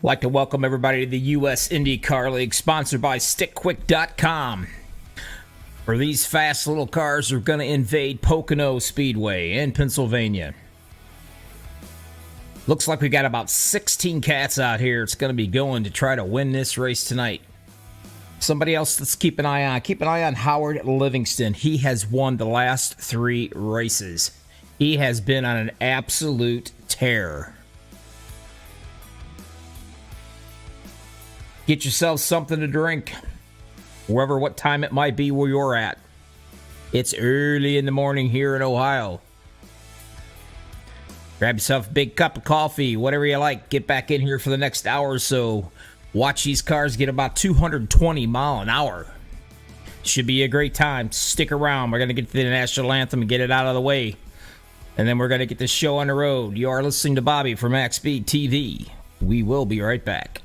Like to welcome everybody to the U.S. IndyCar League, sponsored by StickQuick.com. Where these fast little cars are going to invade Pocono Speedway in Pennsylvania. Looks like we got about 16 cats out here. It's going to be going to try to win this race tonight. Somebody else let's keep an eye on. Keep an eye on Howard Livingston. He has won the last 3 races. He has been on an absolute tear. Get yourself something to drink, wherever, what time it might be where you're at. It's early in the morning here in Ohio. Grab yourself a big cup of coffee, whatever you like. Get back in here for the next hour or so. Watch these cars get about 220 mile an hour. Should be a great time. Stick around. We're going to get to the national anthem and get it out of the way. And then we're going to get this show on the road. You are listening to Bobby from MaxspeedTV. We will be right back.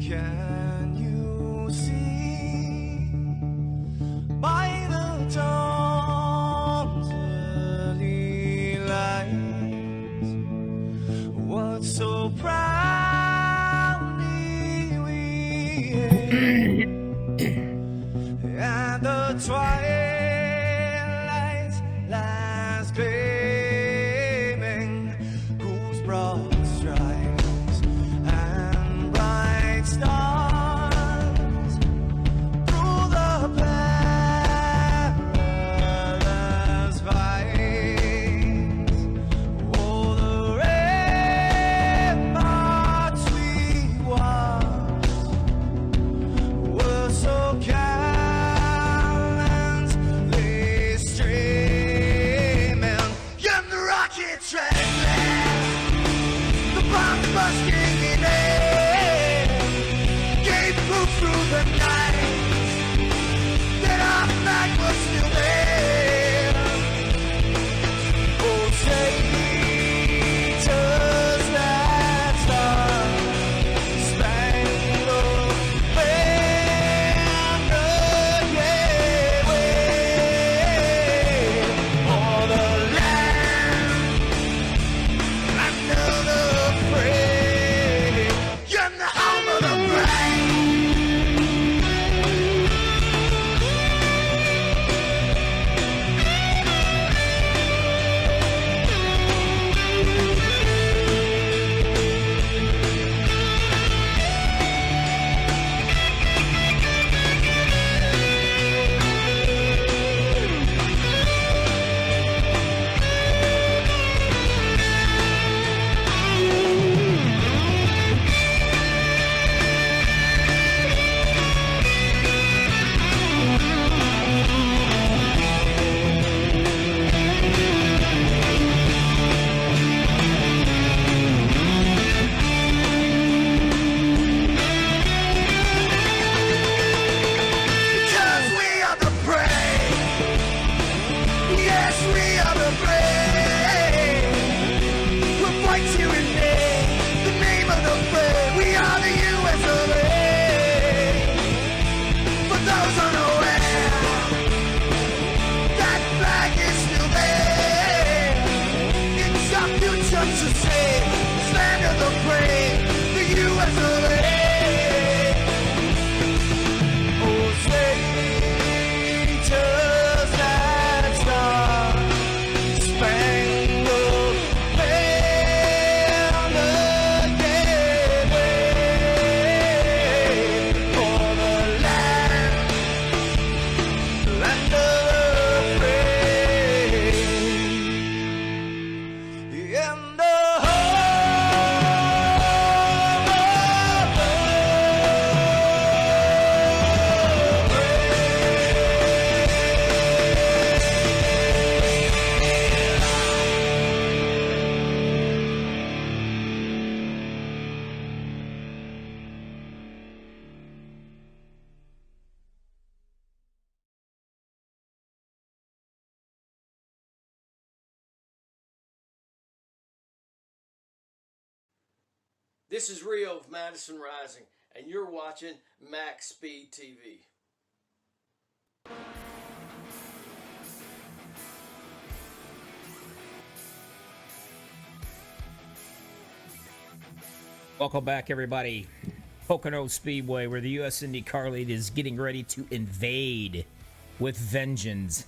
Can you see by the dawn's early light what so proudly we hailed at the twilight's last gleaming, whose broad stripes and bright stars through the perilous fight, oh, the ramparts we watched were so gallantly streaming, and the rockets trembling, the bombs bursting in air, gave proof through the night that our flag was still there. Oh, traitors that star-spangled banner, yeah, wave for the land under the fray, and the home of the brave. Because we are the brave. Yes, we are the brave. We'll fight to invade the name of the brave. We are the US of A. For those unaware, that flag is still there. It's our future to save. Stand of the brave, the US of A. Oh, traitors that star-spangled banner, yeah, wave for the land of the free, and the This is Rio of Madison Rising, and you're watching Max Speed TV. Welcome back, everybody. Pocono Speedway, where the U.S. IndyCar League is getting ready to invade with vengeance.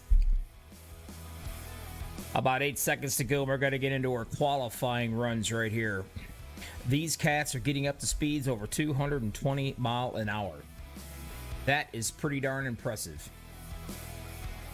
About 8 seconds to go. We're going to get into our qualifying runs right here. These cats are getting up to speeds over 220 mile an hour. That is pretty darn impressive.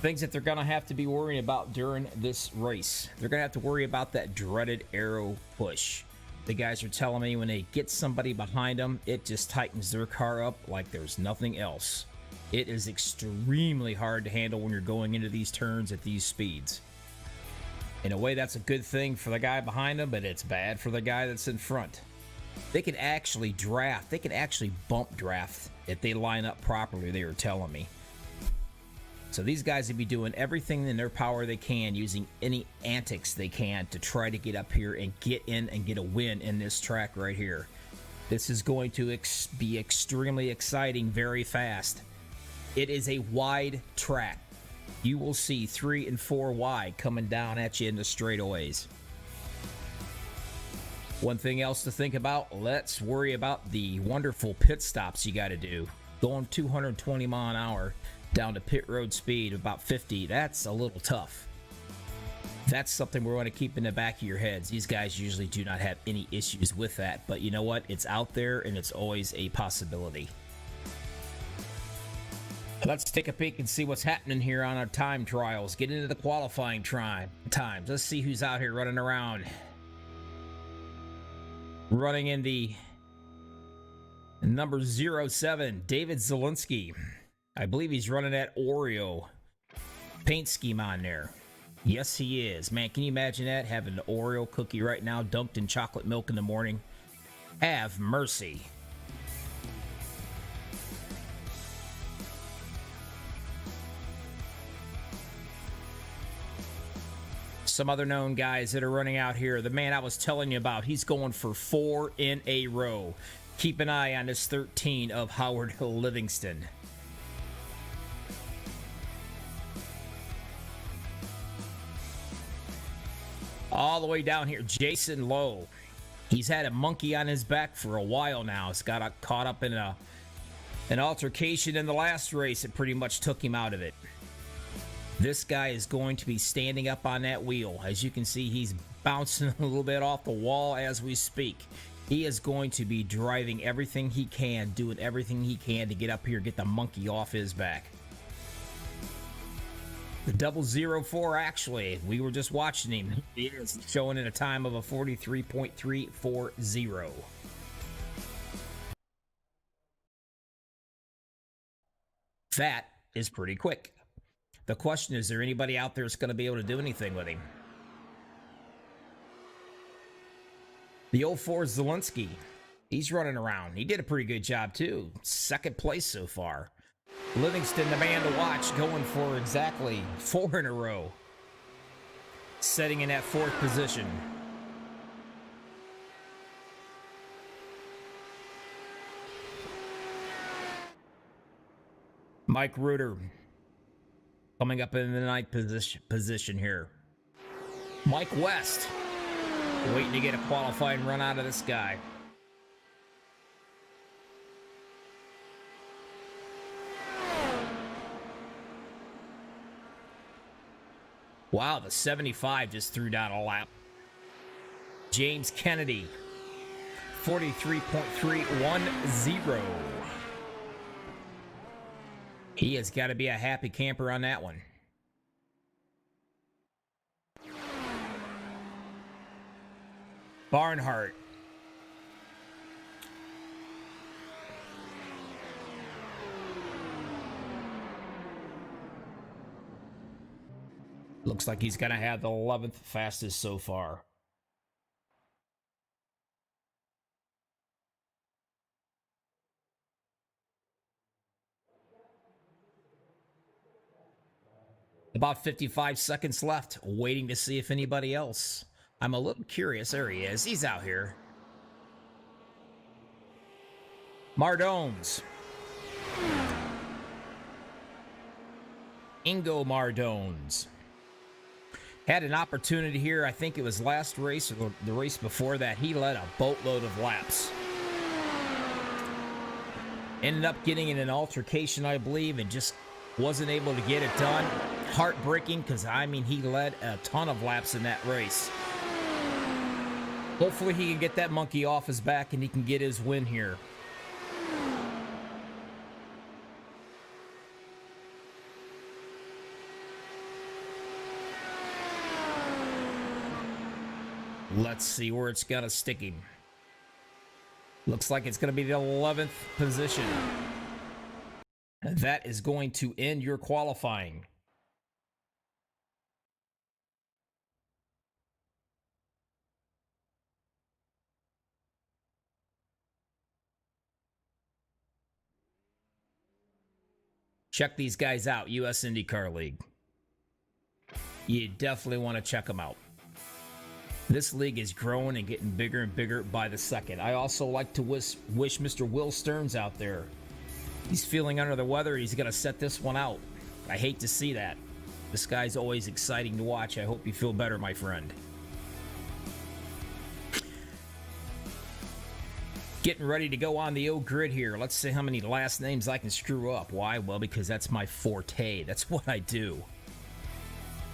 Things that they're going to have to be worrying about during this race. They're going to have to worry about that dreaded aero push. The guys are telling me when they get somebody behind them, it just tightens their car up like there's nothing else. It is extremely hard to handle when you're going into these turns at these speeds. In a way, that's a good thing for the guy behind them, but it's bad for the guy that's in front. They can actually draft. They can actually bump draft if they line up properly, they were telling me. So these guys will be doing everything in their power they can, using any antics they can to try to get up here and get in and get a win in this track right here. This is going to be extremely exciting very fast. It is a wide track. You will see 3 and 4 wide coming down at you in the straightaways. One thing else to think about, let's worry about the wonderful pit stops you got to do. Going 220 mile an hour down to pit road speed of about 50, that's a little tough. That's something we're going to keep in the back of your heads. These guys usually do not have any issues with that, but you know what? It's out there and it's always a possibility. Let's take a peek and see what's happening here on our time trials. Get into the qualifying times. Let's see who's out here running around. Running in the number 07, David Zielinski. I believe he's running that Oreo paint scheme on there. Yes, he is. Man, can you imagine that? Having an Oreo cookie right now dunked in chocolate milk in the morning. Have mercy. Some other known guys that are running out here. The man I was telling you about, he's going for 4 in a row. Keep an eye on this 13 of Howard Livingston. All the way down here, Jason Lowe. He's had a monkey on his back for a while now. He's got caught up in an altercation in the last race. It pretty much took him out of it. This guy is going to be standing up on that wheel. As you can see, he's bouncing a little bit off the wall as we speak. He is going to be driving everything he can, doing everything he can to get up here, get the monkey off his back. The 004, actually, we were just watching him. He is showing in a time of a 43.340. That is pretty quick. The question is there anybody out there that's going to be able to do anything with him? The 04 Zielinski, he's running around. He did a pretty good job, too. Second place so far. Livingston, the man to watch, going for exactly 4 in a row. Setting in that 4th position. Mike Reuter coming up in the 9th position here. Mike West waiting to get a qualifying run out of this guy. Wow, the 75 just threw down a lap. James Kennedy, 43.310. He has got to be a happy camper on that one. Barnhart. Looks like he's going to have the 11th fastest so far. About 55 seconds left, waiting to see if anybody else. I'm a little curious. There he is. He's out here. Mardones. Ingo Mardones. Had an opportunity here. I think it was last race or the race before that. He led a boatload of laps. Ended up getting in an altercation, I believe, and just wasn't able to get it done. Heartbreaking because, I mean, he led a ton of laps in that race. Hopefully he can get that monkey off his back and he can get his win here. Let's see where it's going to stick him. Looks like it's going to be the 11th position. That is going to end your qualifying. Check these guys out, US IndyCar League. You definitely want to check them out. This league is growing and getting bigger and bigger by the second. I also like to wish Mr. Will Stearns out there. He's feeling under the weather. He's going to set this one out. I hate to see that. This guy's always exciting to watch. I hope you feel better, my friend. Getting ready to go on the old grid here. Let's see how many last names I can screw up. Why? Well, because that's my forte. That's what I do.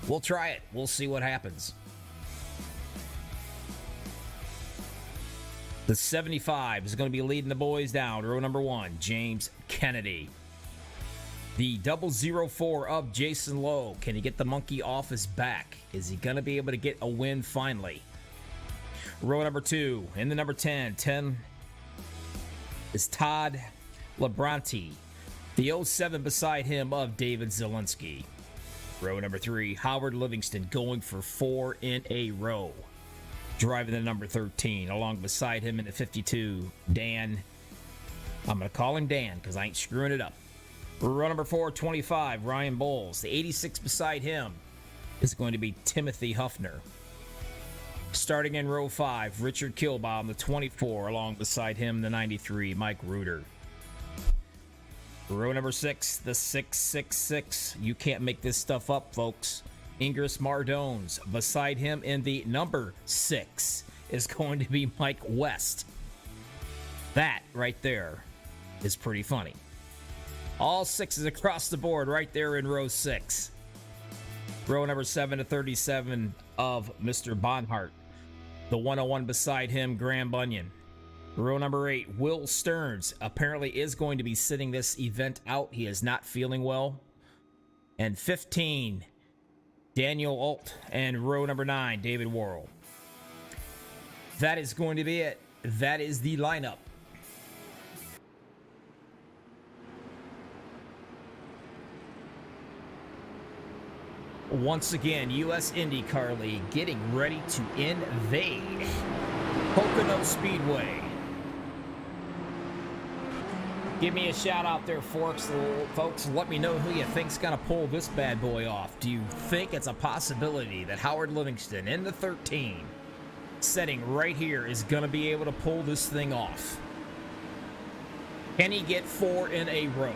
We'll try it. We'll see what happens. The 75 is going to be leading the boys down. Row number 1, James Kennedy. The 004 of Jason Lowe. Can he get the monkey off his back? Is he going to be able to get a win finally? Row number 2, in the number 10. 10 is Todd Labronte. The 07 beside him of David Zielinski. Row number 3, Howard Livingston going for 4 in a row. Driving the number 13. Along beside him in the 52, Dan. I'm going to call him Dan because I ain't screwing it up. Row number 4, 25, Ryan Bowles. The 86 beside him is going to be Timothy Huffner. Starting in row 5, Richard Kilbaum, the 24. Along beside him, the 93, Mike Reuter. Row number 6, the 666. You can't make this stuff up, folks. Ingris Mardones. Beside him in the number 6 is going to be Mike West. That right there is pretty funny. All 6s across the board right there in row 6. Row number 7 to 37 of Mr. Bonhart. The 101 beside him, Graham Bunyan. Row number 8, Will Stearns apparently is going to be sitting this event out. He is not feeling well. And 15, Daniel Alt. And row number 9, David Worrell. That is going to be it. That is the lineup. Once again, U.S. IndyCar League getting ready to invade Pocono Speedway. Give me a shout out there, folks. Let me know who you think's gonna pull this bad boy off. Do you think it's a possibility that Howard Livingston in the 13, setting right here, is gonna be able to pull this thing off? Can he get 4 in a row?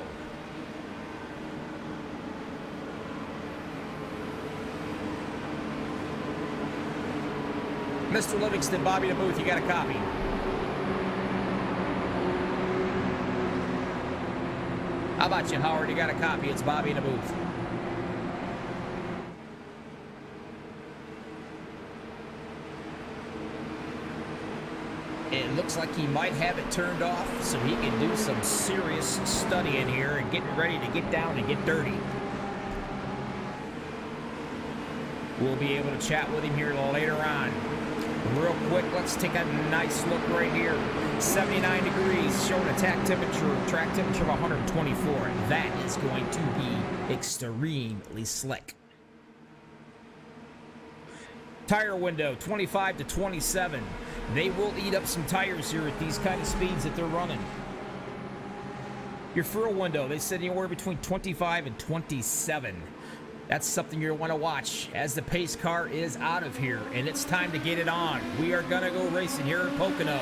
Mr. Livingston, Bobby the Booth, you got a copy. How about you, Howard? You got a copy. It's Bobby in the booth. It looks like he might have it turned off so he can do some serious studying here and getting ready to get down and get dirty. We'll be able to chat with him here later on. Real quick, let's take a nice look right here. 79 degrees, showing a track temperature of 124. That is going to be extremely slick. Tire window, 25 to 27. They will eat up some tires here at these kind of speeds that they're running. Your fuel window, they said anywhere between 25 and 27. That's something you'll want to watch as the pace car is out of here, and it's time to get it on. We are going to go racing here at Pocono.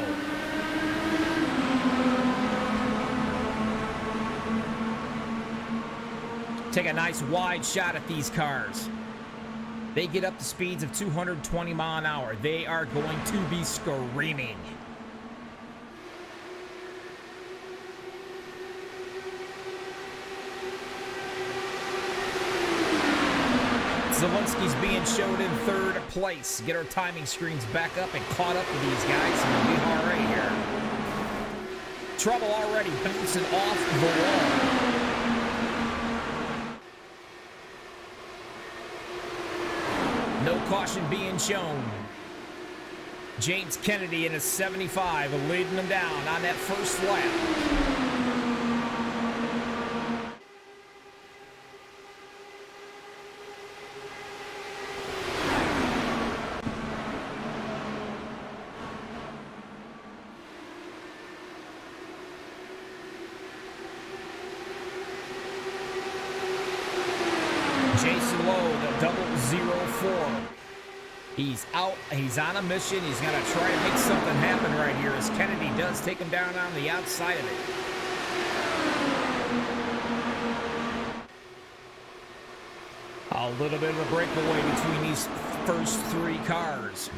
Take a nice wide shot at these cars. They get up to speeds of 220 mile an hour. They are going to be screaming. Zielinski's being showed in 3rd place. Get our timing screens back up and caught up with these guys, and we'll be all right here. Trouble already bouncing off the wall. No caution being shown. James Kennedy in a 75 leading them down on that first lap. Jason Lowe, the 004. He's out. He's on a mission. He's going to try to make something happen right here as Kennedy does take him down on the outside of it. A little bit of a breakaway between these first three cars.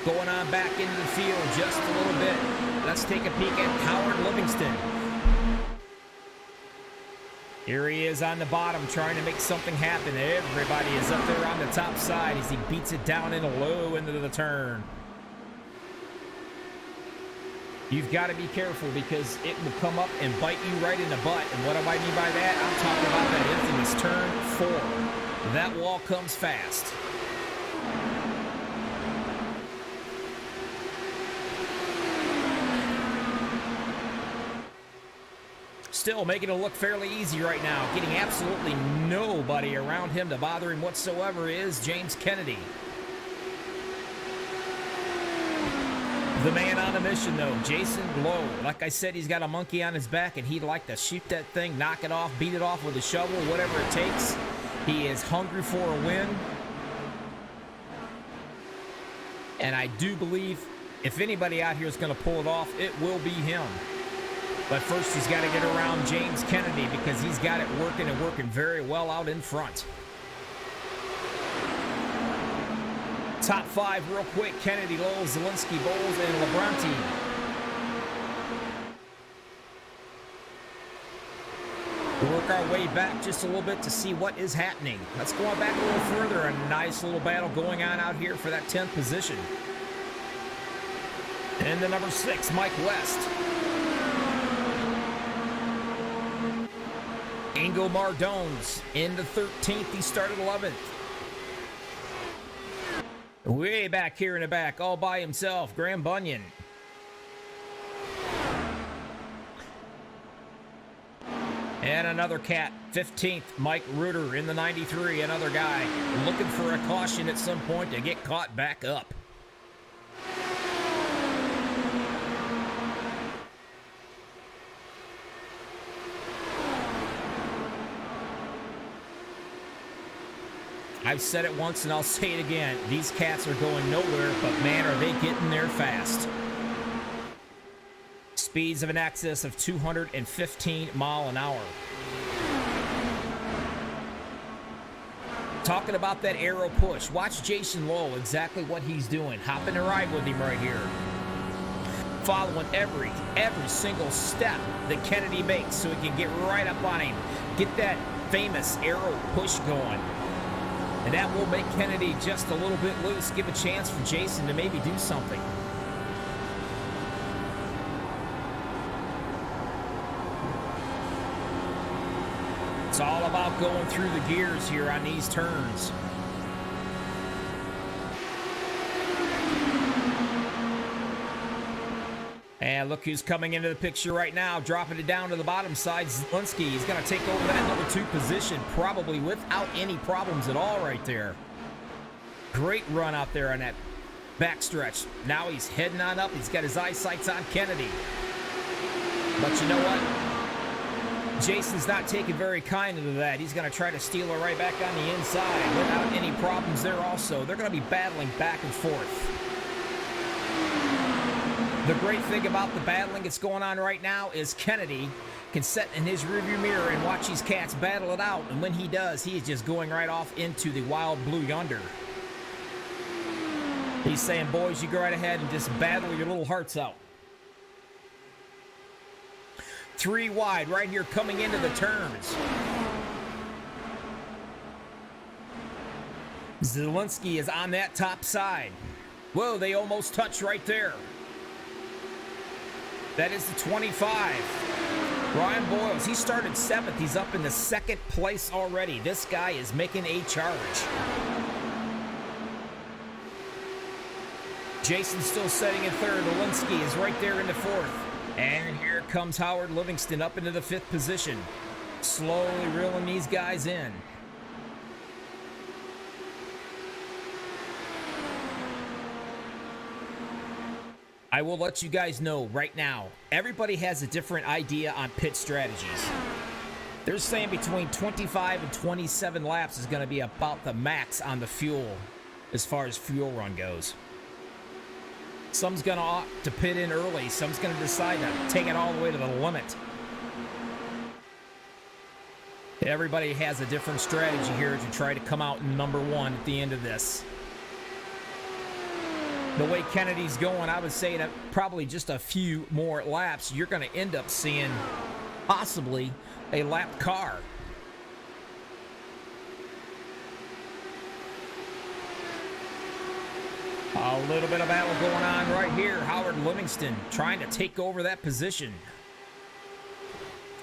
Going on back into the field just a little bit. Let's take a peek at Howard Livingston. Here he is on the bottom trying to make something happen. Everybody is up there on the top side as he beats it down in a low into the turn. You've got to be careful because it will come up and bite you right in the butt. And what do I mean by that? I'm talking about that infamous turn 4. That wall comes fast. Still making it look fairly easy right now. Getting absolutely nobody around him to bother him whatsoever is James Kennedy. The man on a mission, though, Jason Lowe. Like I said, he's got a monkey on his back, and he'd like to shoot that thing, knock it off, beat it off with a shovel, whatever it takes. He is hungry for a win. And I do believe if anybody out here is going to pull it off, it will be him. But first, he's got to get around James Kennedy because he's got it working and working very well out in front. Top 5 real quick. Kennedy, Lowell, Zielinski, Bowles, and Labronte. We'll work our way back just a little bit to see what is happening. Let's go on back a little further. A nice little battle going on out here for that 10th position. And the number 6, Mike West. Ingo Mardones in the 13th. He started 11th. Way back here in the back, all by himself, Graham Bunyan. And another cat, 15th, Mike Reuter in the 93. Another guy looking for a caution at some point to get caught back up. I've said it once and I'll say it again. These cats are going nowhere, but man, are they getting there fast. Speeds of an excess of 215 miles an hour. Talking about that arrow push. Watch Jason Lowell, exactly what he's doing. Hopping a ride with him right here. Following every single step that Kennedy makes so he can get right up on him. Get that famous arrow push going. And that will make Kennedy just a little bit loose. Give a chance for Jason to maybe do something. It's all about going through the gears here on these turns. And look who's coming into the picture right now, dropping it down to the bottom side. Zielinski, he's going to take over that number 2 position, probably without any problems at all right there. Great run out there on that backstretch. Now he's heading on up. He's got his eyesights on Kennedy. But you know what? Jason's not taking very kindly to that. He's going to try to steal her right back on the inside without any problems there also. They're going to be battling back and forth. The great thing about the battling that's going on right now is Kennedy can sit in his rearview mirror and watch these cats battle it out. And when he does, he is just going right off into the wild blue yonder. He's saying, boys, you go right ahead and just battle your little hearts out. 3 wide right here coming into the turns. Zielinski is on that top side. Whoa, they almost touch right there. That is the 25. Ryan Boyles, he started 7th. He's up in the 2nd place already. This guy is making a charge. Jason's still sitting in 3rd. Zielinski is right there in the 4th. And here comes Howard Livingston up into the 5th position. Slowly reeling these guys in. I will let you guys know right now, everybody has a different idea on pit strategies. They're saying between 25 and 27 laps is going to be about the max on the fuel as far as fuel run goes. Some's going to opt to pit in early. Some's going to decide to take it all the way to the limit. Everybody has a different strategy here to try to come out in number one at the end of this. The way Kennedy's going, I would say that probably just a few more laps, you're going to end up seeing possibly a lapped car. A little bit of battle going on right here. Howard Livingston trying to take over that position.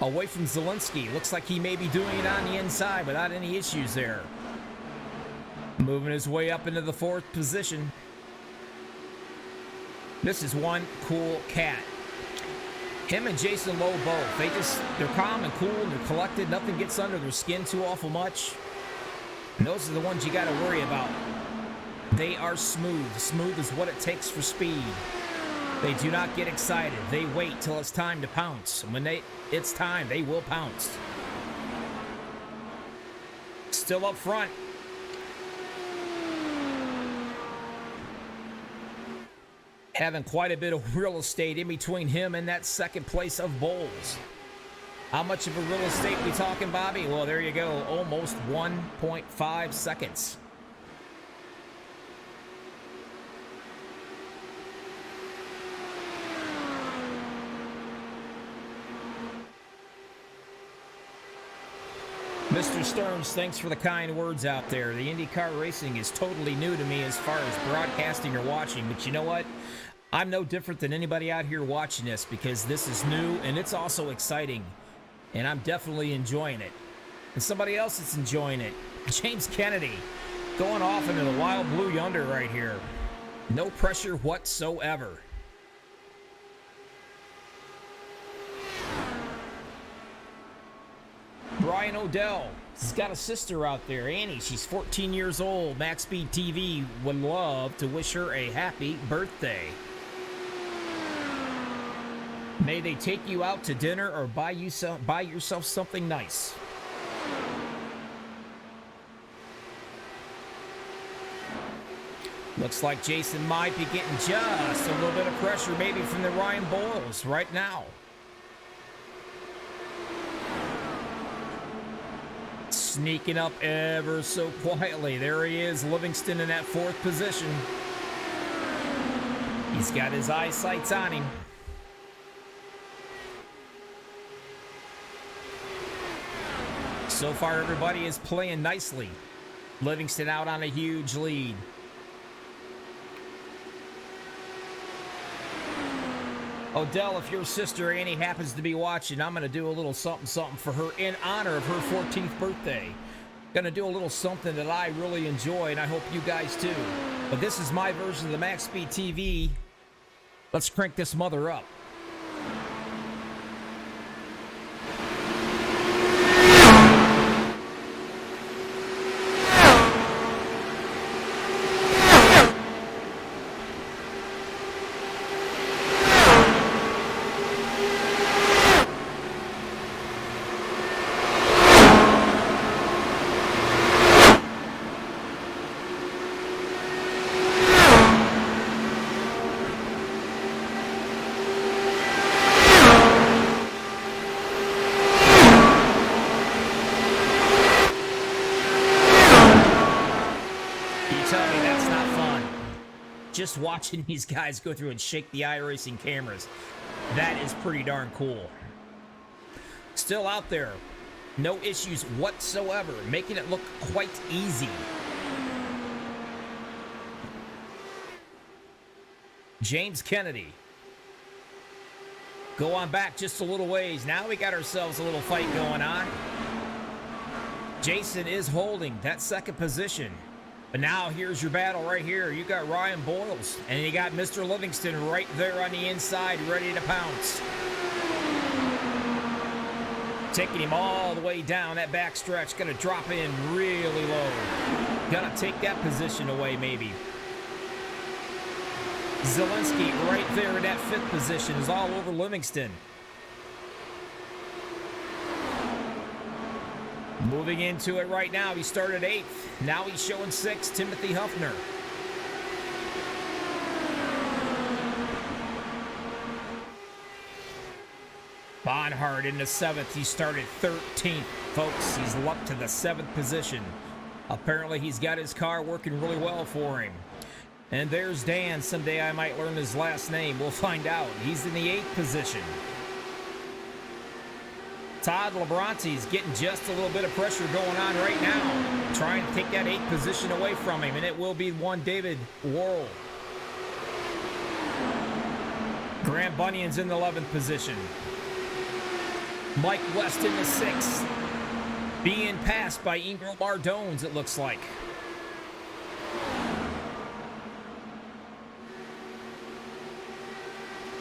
Away from Zelensky. Looks like he may be doing it on the inside without any issues there. Moving his way up into the fourth position. This is one cool cat. Him and Jason Lowe both. They're calm and cool and they're collected. Nothing gets under their skin too awful much. And those are the ones you got to worry about. They are smooth. Smooth is what it takes for speed. They do not get excited. They wait till it's time to pounce. And when it's time, they will pounce. Still up front. Having quite a bit of real estate in between him and that second place of Bowles. How much of a real estate we talking, Bobby? Well, there you go. Almost 1.5 seconds. Mr. Stearns, thanks for the kind words out there. The IndyCar racing is totally new to me as far as broadcasting or watching, but you know what? I'm no different than anybody out here watching this because this is new and it's also exciting, and I'm definitely enjoying it. And somebody else is enjoying it. James Kennedy going off into the wild blue yonder right here. No pressure whatsoever. Brian O'Dell, he's got a sister out there, Annie. She's 14 years old. MaxspeedTV would love to wish her a happy birthday. May they take you out to dinner or buy yourself something nice. Looks like Jason might be getting just a little bit of pressure maybe from the Ryan Boyles right now. Sneaking up ever so quietly. There he is, Livingston in that fourth position. He's got his eyesights on him. So far, everybody is playing nicely. Livingston out on a huge lead. Odell, if your sister Annie happens to be watching, I'm going to do a little something for her in honor of her 14th birthday. Going to do a little something that I really enjoy, and I hope you guys too. But this is my version of the Max Speed TV. Let's crank this mother up. Just watching these guys go through and shake the iRacing cameras, that is pretty darn cool. Still out there, no issues whatsoever, making it look quite easy. James Kennedy. Go on back just a little ways. Now we got ourselves a little fight going on. Jason is holding that second position. But now here's your battle right here. You got Ryan Boyles, and you got Mr. Livingston right there on the inside, ready to pounce. Taking him all the way down that back stretch. Going to drop in really low. Going to take that position away, maybe. Zelensky right there in that fifth position is all over Livingston. Moving into it right now, he started 8th. Now he's showing 6th, Timothy Huffner. Bonhart into 7th. He started 13th. Folks, he's lucked to the 7th position. Apparently, he's got his car working really well for him. And there's Dan. Someday I might learn his last name. We'll find out. He's in the 8th position. Todd Labronte's getting just a little bit of pressure going on right now. Trying to take that 8th position away from him. And it will be one David Worrell. Grant Bunyan's in the 11th position. Mike West in the 6th. Being passed by Ingram Mardones, it looks like.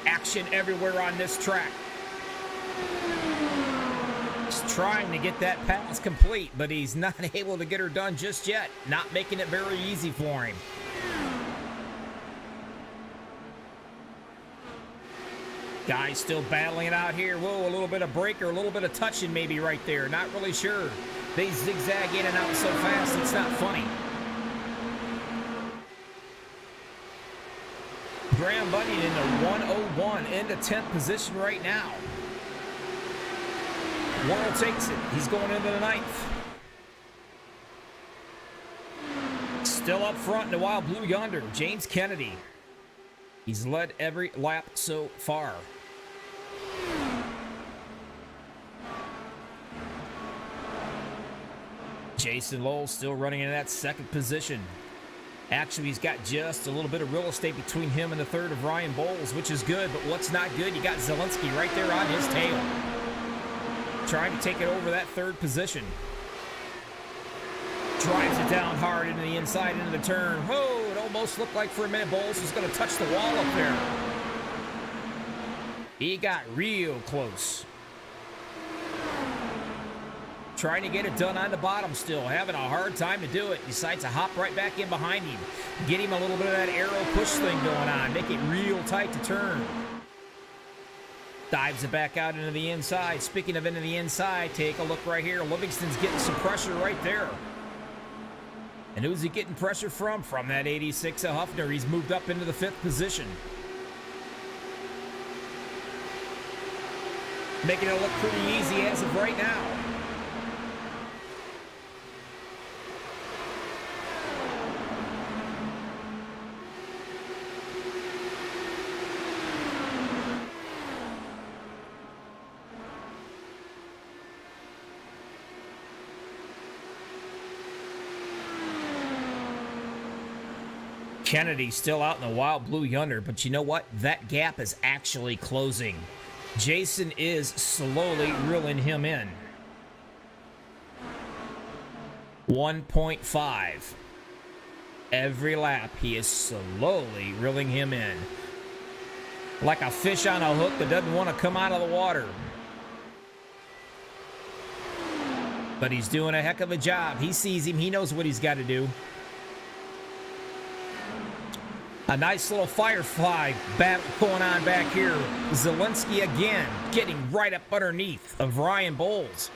Action everywhere on this track. He's trying to get that pass complete, but he's not able to get her done just yet. Not making it very easy for him. Guys still battling it out here. Whoa, a little bit of break or a little bit of touching maybe right there. Not really sure. They zigzag in and out so fast, it's not funny. Graham Bunyan in the 101 into 10th position right now. Worrell takes it. He's going into the 9th. Still up front in the Wild Blue Yonder, James Kennedy. He's led every lap so far. Jason Lowell still running in that 2nd position. Actually, he's got just a little bit of real estate between him and the 3rd of Ryan Bowles, which is good, but what's not good, you got Zielinski right there on his tail. Trying to take it over that 3rd position. Drives it down hard into the inside, into the turn. Whoa, it almost looked like for a minute Bowles was going to touch the wall up there. He got real close. Trying to get it done on the bottom still. Having a hard time to do it. Decides to hop right back in behind him. Get him a little bit of that arrow push thing going on. Make it real tight to turn. Dives it back out into the inside. Speaking of into the inside, take a look right here. Livingston's getting some pressure right there. And who's he getting pressure from? From that 86 of Huffner. He's moved up into the 5th position. Making it look pretty easy as of right now. Kennedy still out in the Wild Blue Yonder, but you know what? That gap is actually closing. Jason is slowly reeling him in. 1.5. Every lap, he is slowly reeling him in. Like a fish on a hook that doesn't want to come out of the water. But he's doing a heck of a job. He sees him. He knows what he's got to do. A nice little firefly battle going on back here. Zielinski again getting right up underneath of Ryan Bowles.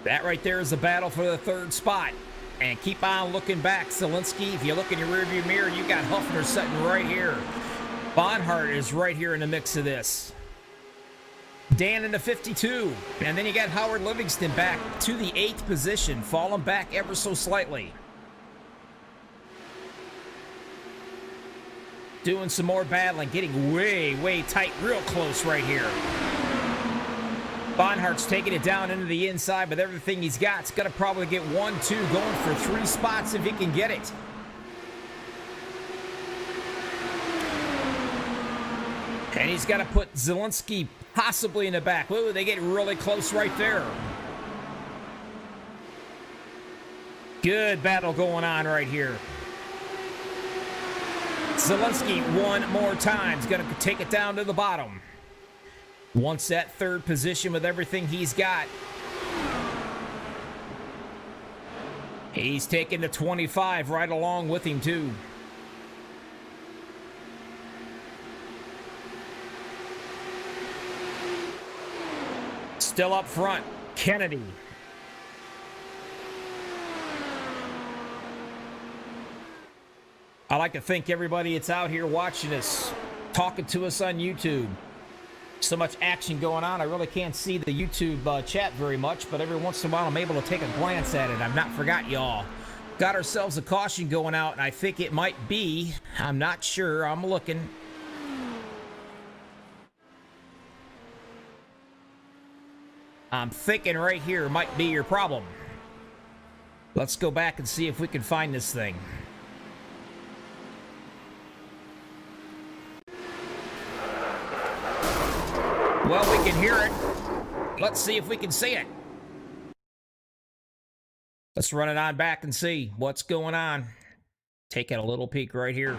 That right there is a battle for the 3rd spot. And keep on looking back, Zielinski. If you look in your rearview mirror, you got Huffner sitting right here. Bonhart is right here in the mix of this. Dan in the 52. And then you got Howard Livingston back to the 8th position, falling back ever so slightly. Doing some more battling, getting way, way tight, real close right here. Bonhart's taking it down into the inside with everything he's got. He's going to probably get 1, 2, going for 3 spots if he can get it. And he's got to put Zielinski possibly in the back. Whoa, they get really close right there. Good battle going on right here. Zielinski one more time is going to take it down to the bottom. Wants that 3rd position with everything he's got. He's taking the 25 right along with him too. Still up front, Kennedy. I like to thank everybody that's out here watching us, talking to us on YouTube. So much action going on, I really can't see the YouTube chat very much, but every once in a while I'm able to take a glance at it. I've not forgot y'all. Got ourselves a caution going out, and I think it might be, I'm not sure, I'm looking. I'm thinking right here might be your problem. Let's go back and see if we can find this thing. Well, we can hear it. Let's see if we can see it. Let's run it on back and see what's going on. Taking a little peek right here.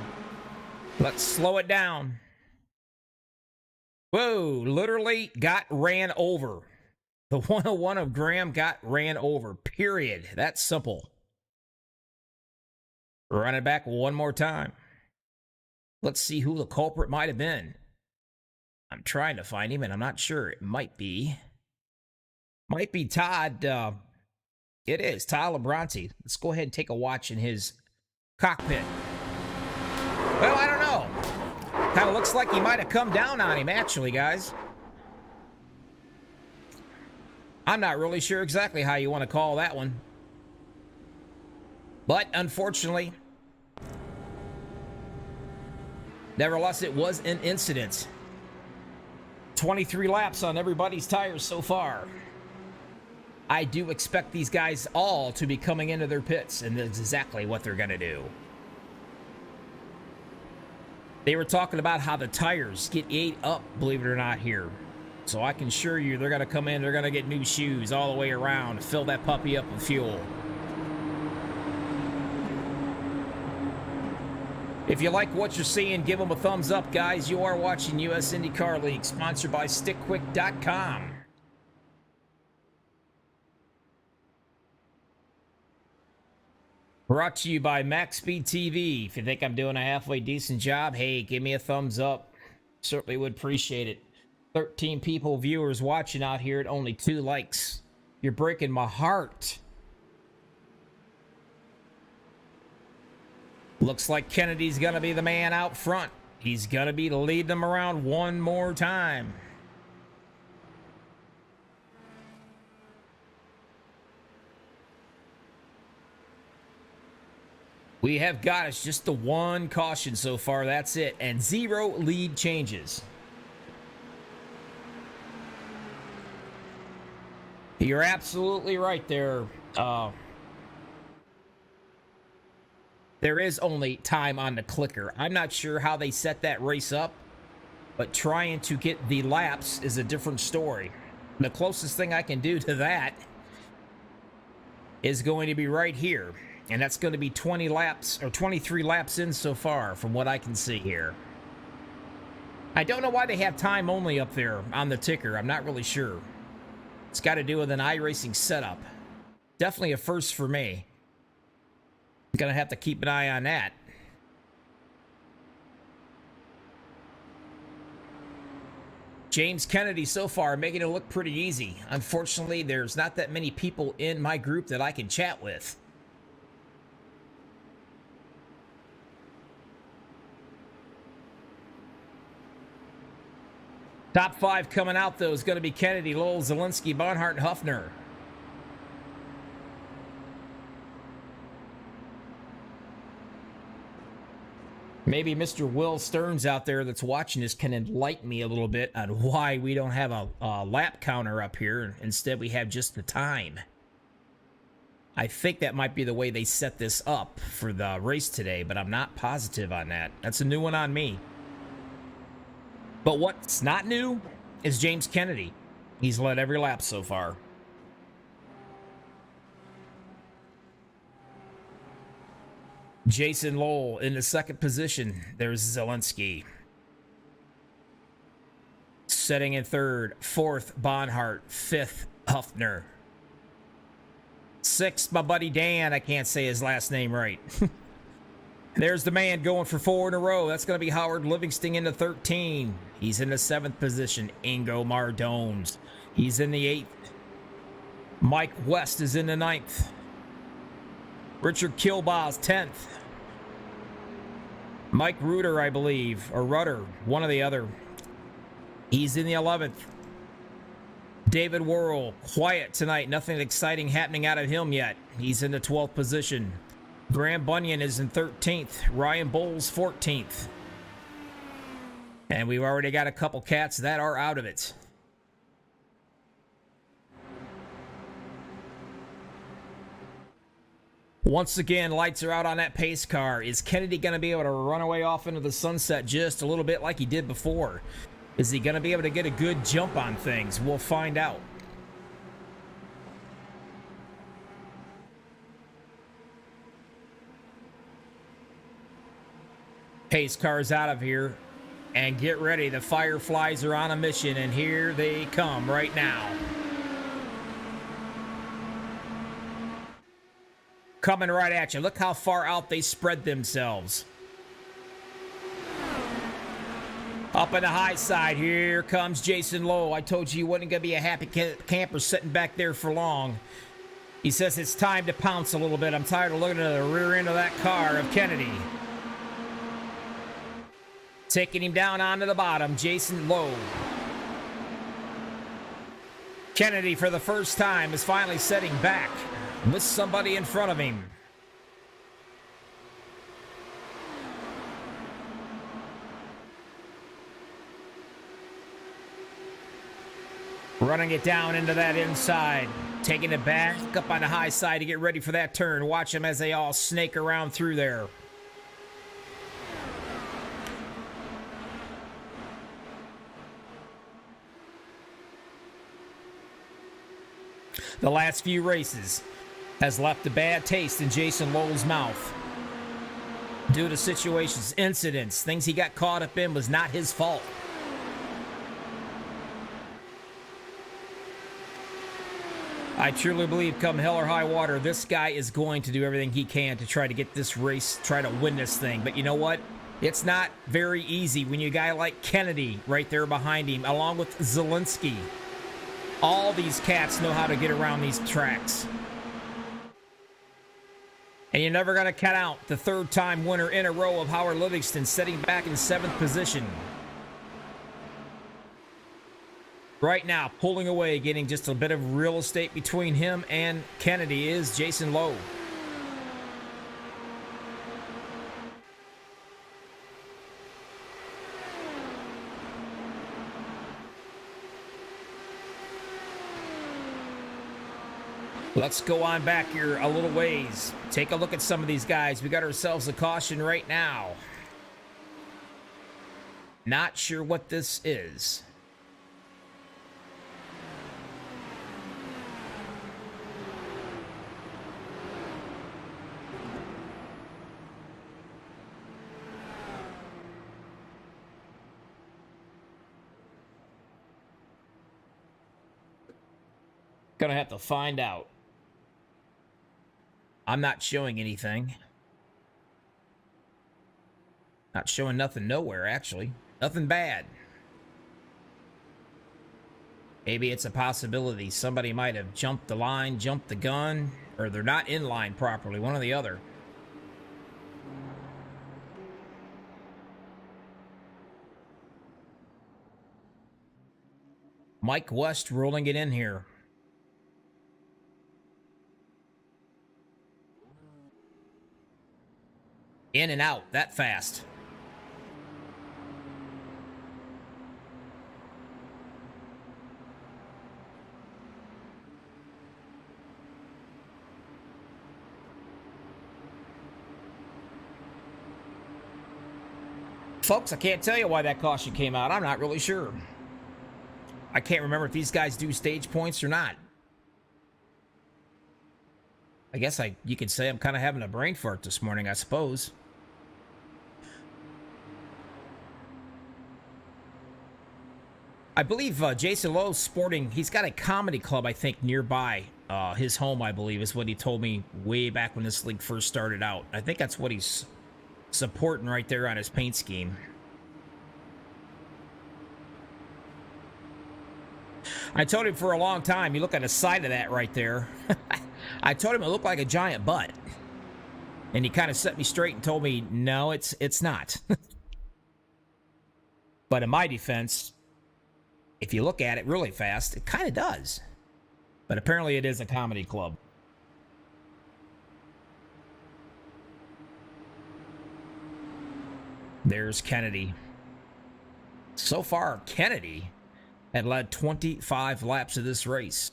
Let's slow it down. Whoa, literally got ran over. The 101 of Graham got ran over, period. That's simple. Run it back one more time. Let's see who the culprit might have been. I'm trying to find him, and I'm not sure. It might be Todd. It is Todd Labronte. Let's go ahead and take a watch in his cockpit. Well, I don't know. Kind of looks like he might have come down on him, actually, guys. I'm not really sure exactly how you want to call that one. But, unfortunately, nevertheless, it was an incident. 23 laps on everybody's tires so far. I do expect these guys all to be coming into their pits, and that's exactly what they're going to do. They were talking about how the tires get ate up, believe it or not, here. So I can assure you they're going to come in, they're going to get new shoes all the way around to fill that puppy up with fuel. If you like what you're seeing, give them a thumbs up, guys. You are watching US IndyCar League, sponsored by StickQuick.com. Brought to you by MaxspeedTV. If you think I'm doing a halfway decent job, hey, give me a thumbs up. Certainly would appreciate it. 13 people, viewers watching out here at only 2 likes. You're breaking my heart. Looks like Kennedy's going to be the man out front. He's going to be leading them around one more time. We have got us just the one caution so far. That's it. And 0 lead changes. You're absolutely right there. There is only time on the clicker. I'm not sure how they set that race up, but trying to get the laps is a different story. The closest thing I can do to that is going to be right here, and that's going to be 20 laps or 23 laps in so far from what I can see here. I don't know why they have time only up there on the ticker. I'm not really sure. It's got to do with an iRacing setup. Definitely a first for me. Gonna have to keep an eye on that. James Kennedy so far making it look pretty easy. Unfortunately, there's not that many people in my group that I can chat with. Top 5 coming out, though, is going to be Kennedy, Lowell, Zielinski, Barnhart, and Huffner. Maybe Mr. Will Stearns out there that's watching this can enlighten me a little bit on why we don't have a lap counter up here. Instead, we have just the time. I think that might be the way they set this up for the race today, but I'm not positive on that. That's a new one on me. But what's not new is James Kennedy. He's led every lap so far. Jason Lowell in the second position. There's Zielinski. Setting in third. Fourth, Barnhart. Fifth, Huffner. Sixth, my buddy Dan. I can't say his last name right. There's the man going for 4 in a row. That's going to be Howard Livingston into 13. He's in the 7th position. Ingo Mardones. He's in the 8th. Mike West is in the 9th. Richard Kilbaugh's 10th. Mike Rudder, I believe, or Rudder, one or the other. He's in the 11th. David Worrell, quiet tonight. Nothing exciting happening out of him yet. He's in the 12th position. Graham Bunyan is in 13th. Ryan Bowles, 14th. And we've already got a couple cats that are out of it. Once again, lights are out on that pace car. Is Kennedy going to be able to run away off into the sunset just a little bit like he did before? Is he going to be able to get a good jump on things? We'll find out. Pace car's out of here. And get ready. The Fireflies are on a mission, and here they come right now. Coming right at you. Look how far out they spread themselves. Up in the high side, here comes Jason Lowe. I told you he wasn't going to be a happy camper sitting back there for long. He says it's time to pounce a little bit. I'm tired of looking at the rear end of that car of Kennedy. Taking him down onto the bottom, Jason Lowe. Kennedy, for the first time, is finally setting back with somebody in front of him. Running it down into that inside. Taking it back up on the high side to get ready for that turn. Watch them as they all snake around through there. The last few races has left a bad taste in Jason Lowe's mouth. Due to situations, incidents, things he got caught up in was not his fault. I truly believe come hell or high water, this guy is going to do everything he can to try to get this race, try to win this thing. But you know what? It's not very easy when you a guy like Kennedy right there behind him, along with Zielinski. All these cats know how to get around these tracks. And you're never going to cut out the third-time winner in a row of Howard Livingston sitting back in 7th position. Right now, pulling away, getting just a bit of real estate between him and Kennedy is Jason Lowe. Let's go on back here a little ways. Take a look at some of these guys. We got ourselves a caution right now. Not sure what this is. Gonna have to find out. I'm not showing anything. Not showing nothing nowhere, actually. Nothing bad. Maybe it's a possibility. Somebody might have jumped the line, jumped the gun, or they're not in line properly. One or the other. Mike West rolling it in here. In and out that fast. Folks, I can't tell you why that caution came out. I'm not really sure. I can't remember if these guys do stage points or not. I guess you could say I'm kind of having a brain fart this morning, I suppose. I believe Jason Lowe's sporting, he's got a comedy club, I think, nearby. His home, I believe, is what he told me way back when this league first started out. I think that's what he's supporting right there on his paint scheme. I told him for a long time, you look at the side of that right there. I told him it looked like a giant butt. And he kind of set me straight and told me, no, it's not. But in my defense, if you look at it really fast, it kind of does. But apparently it is a comedy club. There's Kennedy. So far, Kennedy had led 25 laps of this race.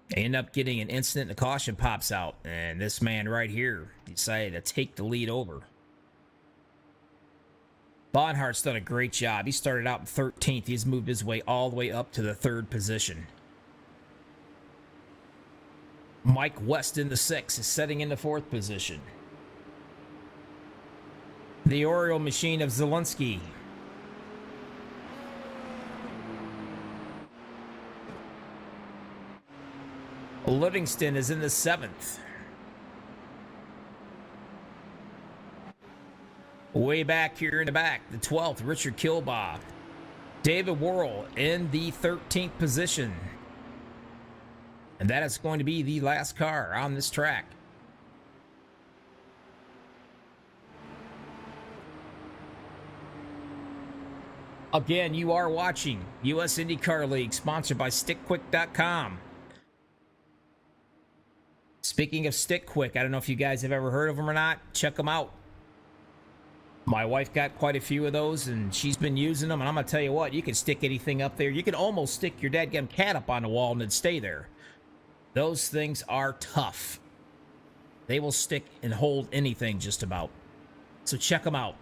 They end up getting an incident, the caution pops out, and this man right here decided to take the lead over. Bonhart's done a great job. He started out in 13th. He's moved his way all the way up to the 3rd position. Mike West in the 6th is setting in the 4th position. The Oriole machine of Zelensky. Livingston is in the 7th. Way back here in the back, the 12th, Richard Kilbaugh. David Worrell in the 13th position. And that is going to be the last car on this track. Again, you are watching US IndyCar League, sponsored by StickQuick.com. Speaking of Stick Quick, I don't know if you guys have ever heard of them or not. Check them out. My wife got quite a few of those, and she's been using them. And I'm going to tell you what, you can stick anything up there. You can almost stick your dadgum cat up on the wall and it'd stay there. Those things are tough. They will stick and hold anything just about. So check them out.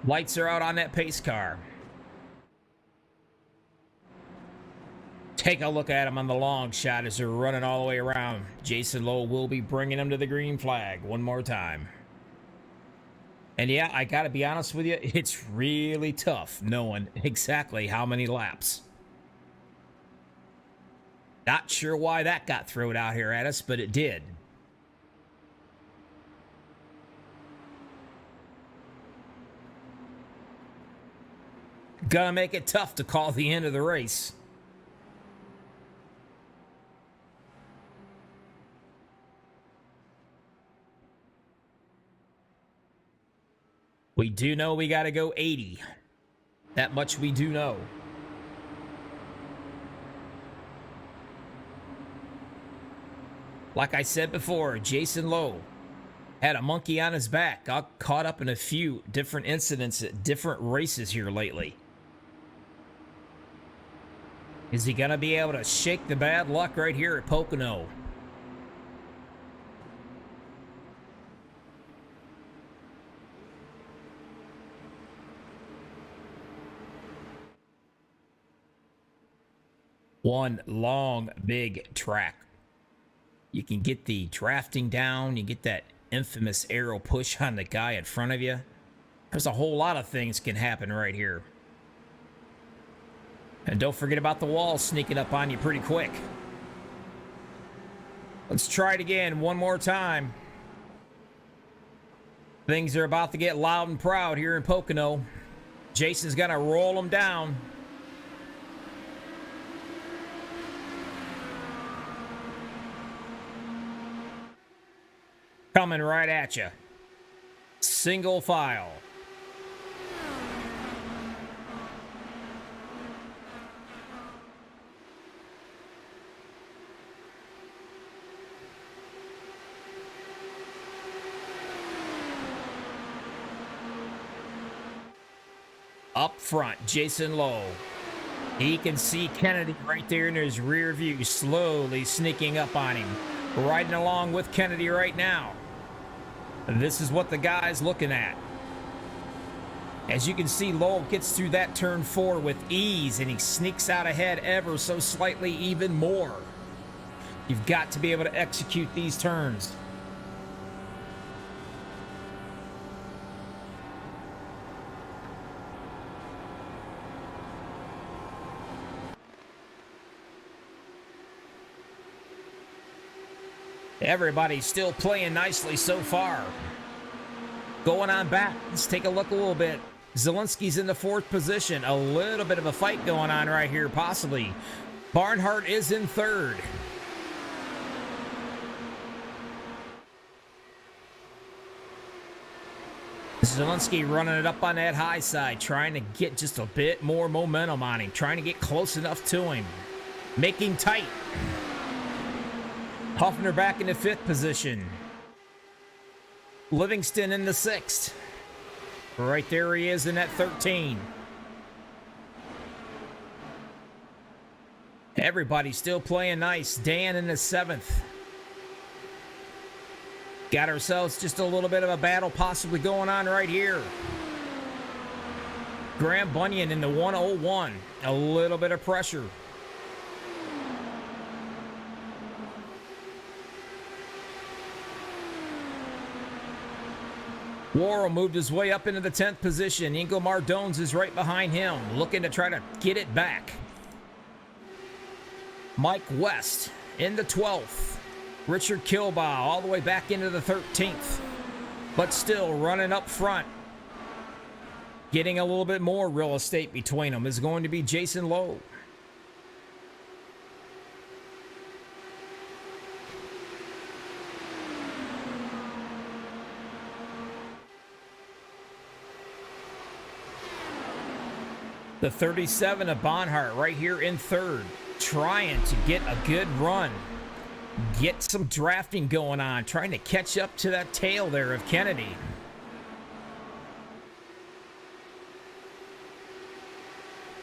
Lights are out on that pace car. Take a look at him on the long shot as they're running all the way around. Jason Lowe will be bringing him to the green flag one more time. And yeah, I gotta be honest with you, it's really tough knowing exactly how many laps. Not sure why that got thrown out here at us, but it did. Gonna make it tough to call the end of the race. We do know we gotta go 80. That much we do know. Like I said before, Jason Lowe had a monkey on his back. Got caught up in a few different incidents at different races here lately. Is he going to be able to shake the bad luck right here at Pocono? One long, big track. You can get the drafting down. You get that infamous arrow push on the guy in front of you. There's a whole lot of things can happen right here. And don't forget about the wall sneaking up on you pretty quick. Let's try it again one more time. Things are about to get loud and proud here in Pocono. Jason's going to roll them down. Coming right at you. Single file. Up front, Jason Lowe. He can see Kennedy right there in his rear view, slowly sneaking up on him. Riding along with Kennedy right now. This is what the guy's looking at. As you can see, Lowe gets through that turn 4 with ease, and he sneaks out ahead ever so slightly even more. You've got to be able to execute these turns. Everybody's still playing nicely so far. Going on back. Let's take a look a little bit. Zielinski's in the 4th position. A little bit of a fight going on right here, possibly. Barnhart is in 3rd. Zielinski running it up on that high side, trying to get just a bit more momentum on him, trying to get close enough to him, making tight. Huffner back in the 5th position. Livingston in the 6th. Right there he is in that 13. Everybody's still playing nice. Dan in the 7th. Got ourselves just a little bit of a battle possibly going on right here. Graham Bunyan in the 101. A little bit of pressure. Worrell moved his way up into the 10th position. Ingo Mardones is right behind him, looking to try to get it back. Mike West in the 12th. Richard Kilbaugh all the way back into the 13th. But still running up front. Getting a little bit more real estate between them is going to be Jason Lowe. The 37 of Barnhart right here in 3rd. Trying to get a good run. Get some drafting going on. Trying to catch up to that tail there of Kennedy.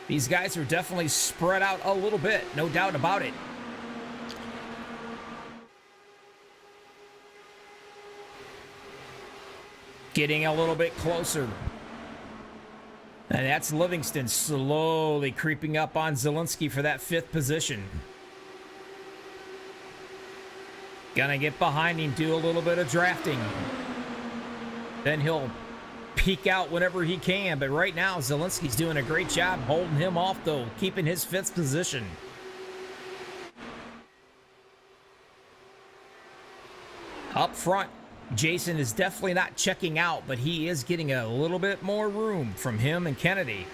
These guys are definitely spread out a little bit. No doubt about it. Getting a little bit closer. And that's Livingston slowly creeping up on Zielinski for that 5th position. Gonna get behind him, do a little bit of drafting. Then he'll peek out whenever he can. But right now, Zielinski's doing a great job holding him off, though, keeping his 5th position. Up front, Jason is definitely not checking out, but he is getting a little bit more room from him and Kennedy.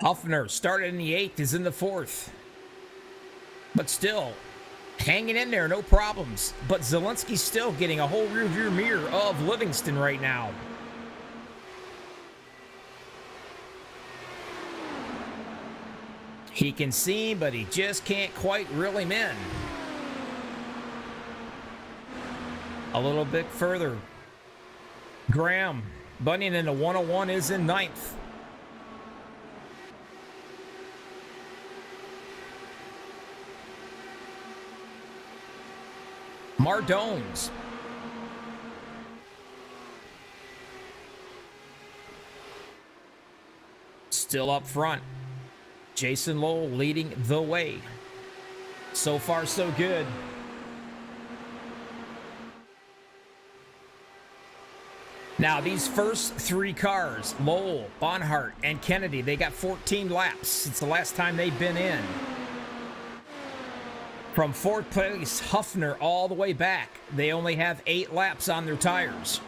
Huffner started in the 8th, is in the 4th. But still, hanging in there, no problems. But Zielinski's still getting a whole rearview mirror of Livingston right now. He can see, but he just can't quite reel him in. A little bit further. Graham Bunyan in the 101 is in 9th. Mardones. Still up front. Jason Lowell leading the way. So far, so good. Now, these first 3 cars, Lowell, Barnhart, and Kennedy, they got 14 laps since the last time they've been in. From 4th place, Huffner, all the way back, they only have 8 laps on their tires.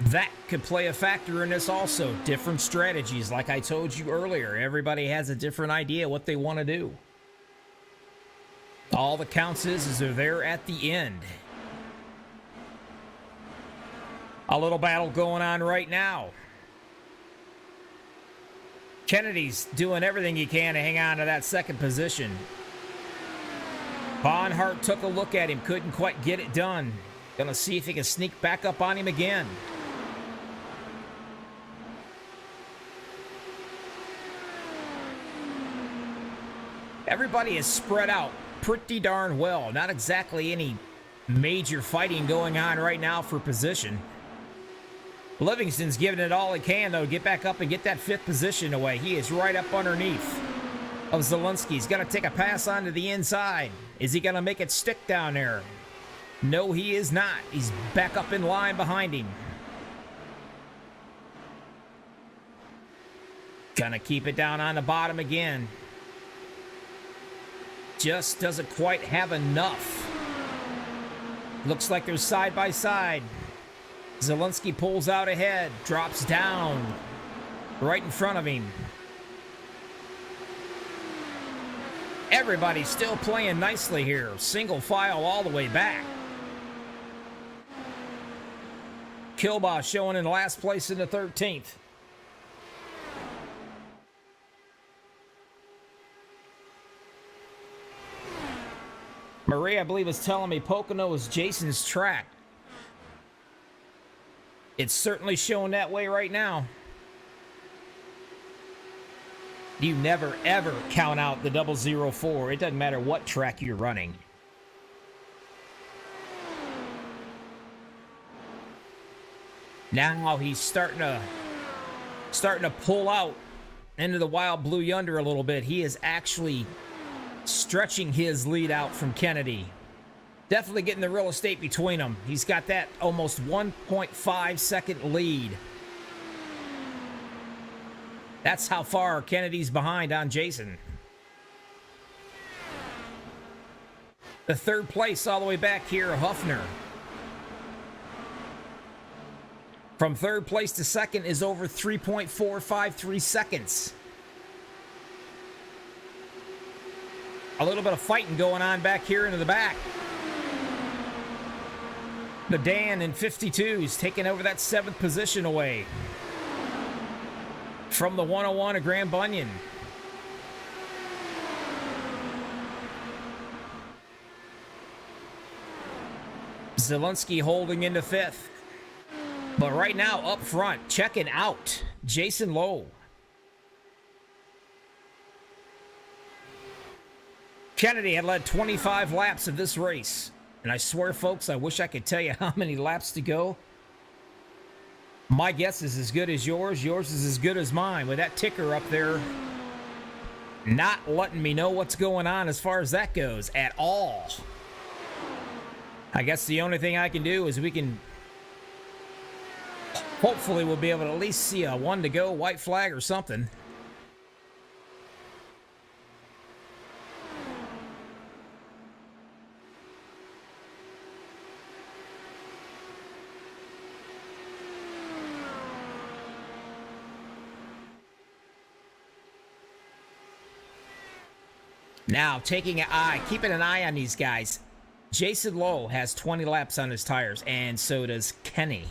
That could play a factor in this also. Different strategies, like I told you earlier. Everybody has a different idea what they want to do. All that counts is they're there at the end. A little battle going on right now. Kennedy's doing everything he can to hang on to that 2nd position. Barnhart took a look at him, couldn't quite get it done. Gonna see if he can sneak back up on him again. Everybody is spread out pretty darn well. Not exactly any major fighting going on right now for position. Livingston's giving it all he can, though, to get back up and get that 5th position away. He is right up underneath. of Zelensky. He's going to take a pass onto the inside. Is he going to make it stick down there? No, he is not. He's back up in line behind him. Gonna keep it down on the bottom again. Just doesn't quite have enough. Looks like they're side by side. Zelensky pulls out ahead, drops down right in front of him. Everybody's still playing nicely here. Single file all the way back. Kilbaugh showing in last place in the 13th. Marie, I believe, is telling me Pocono is Jason's track. It's certainly showing that way right now. You never, ever count out the 004. It doesn't matter what track you're running. Now he's starting to pull out into the Wild Blue Yonder a little bit. He is actually stretching his lead out from Kennedy. Definitely getting the real estate between them. He's got that almost 1.5 second lead. That's how far Kennedy's behind on Jason. The third place all the way back here, Huffner. From third place to second is over 3.453 seconds. A little bit of fighting going on back here into the back. The Dan in 52 is taking over that 7th position away from the 101 of Grand Bunyan. Zelensky holding into 5th. But right now up front, checking out Jason Lowe. Kennedy had led 25 laps of this race. And I swear, folks, I wish I could tell you how many laps to go. My guess is as good as yours. Yours is as good as mine. With that ticker up there not letting me know what's going on as far as that goes at all. I guess the only thing I can do is hopefully we'll be able to at least see a 1 to go white flag or something. Now, keeping an eye on these guys. Jason Lowe has 20 laps on his tires, and so does Kenny.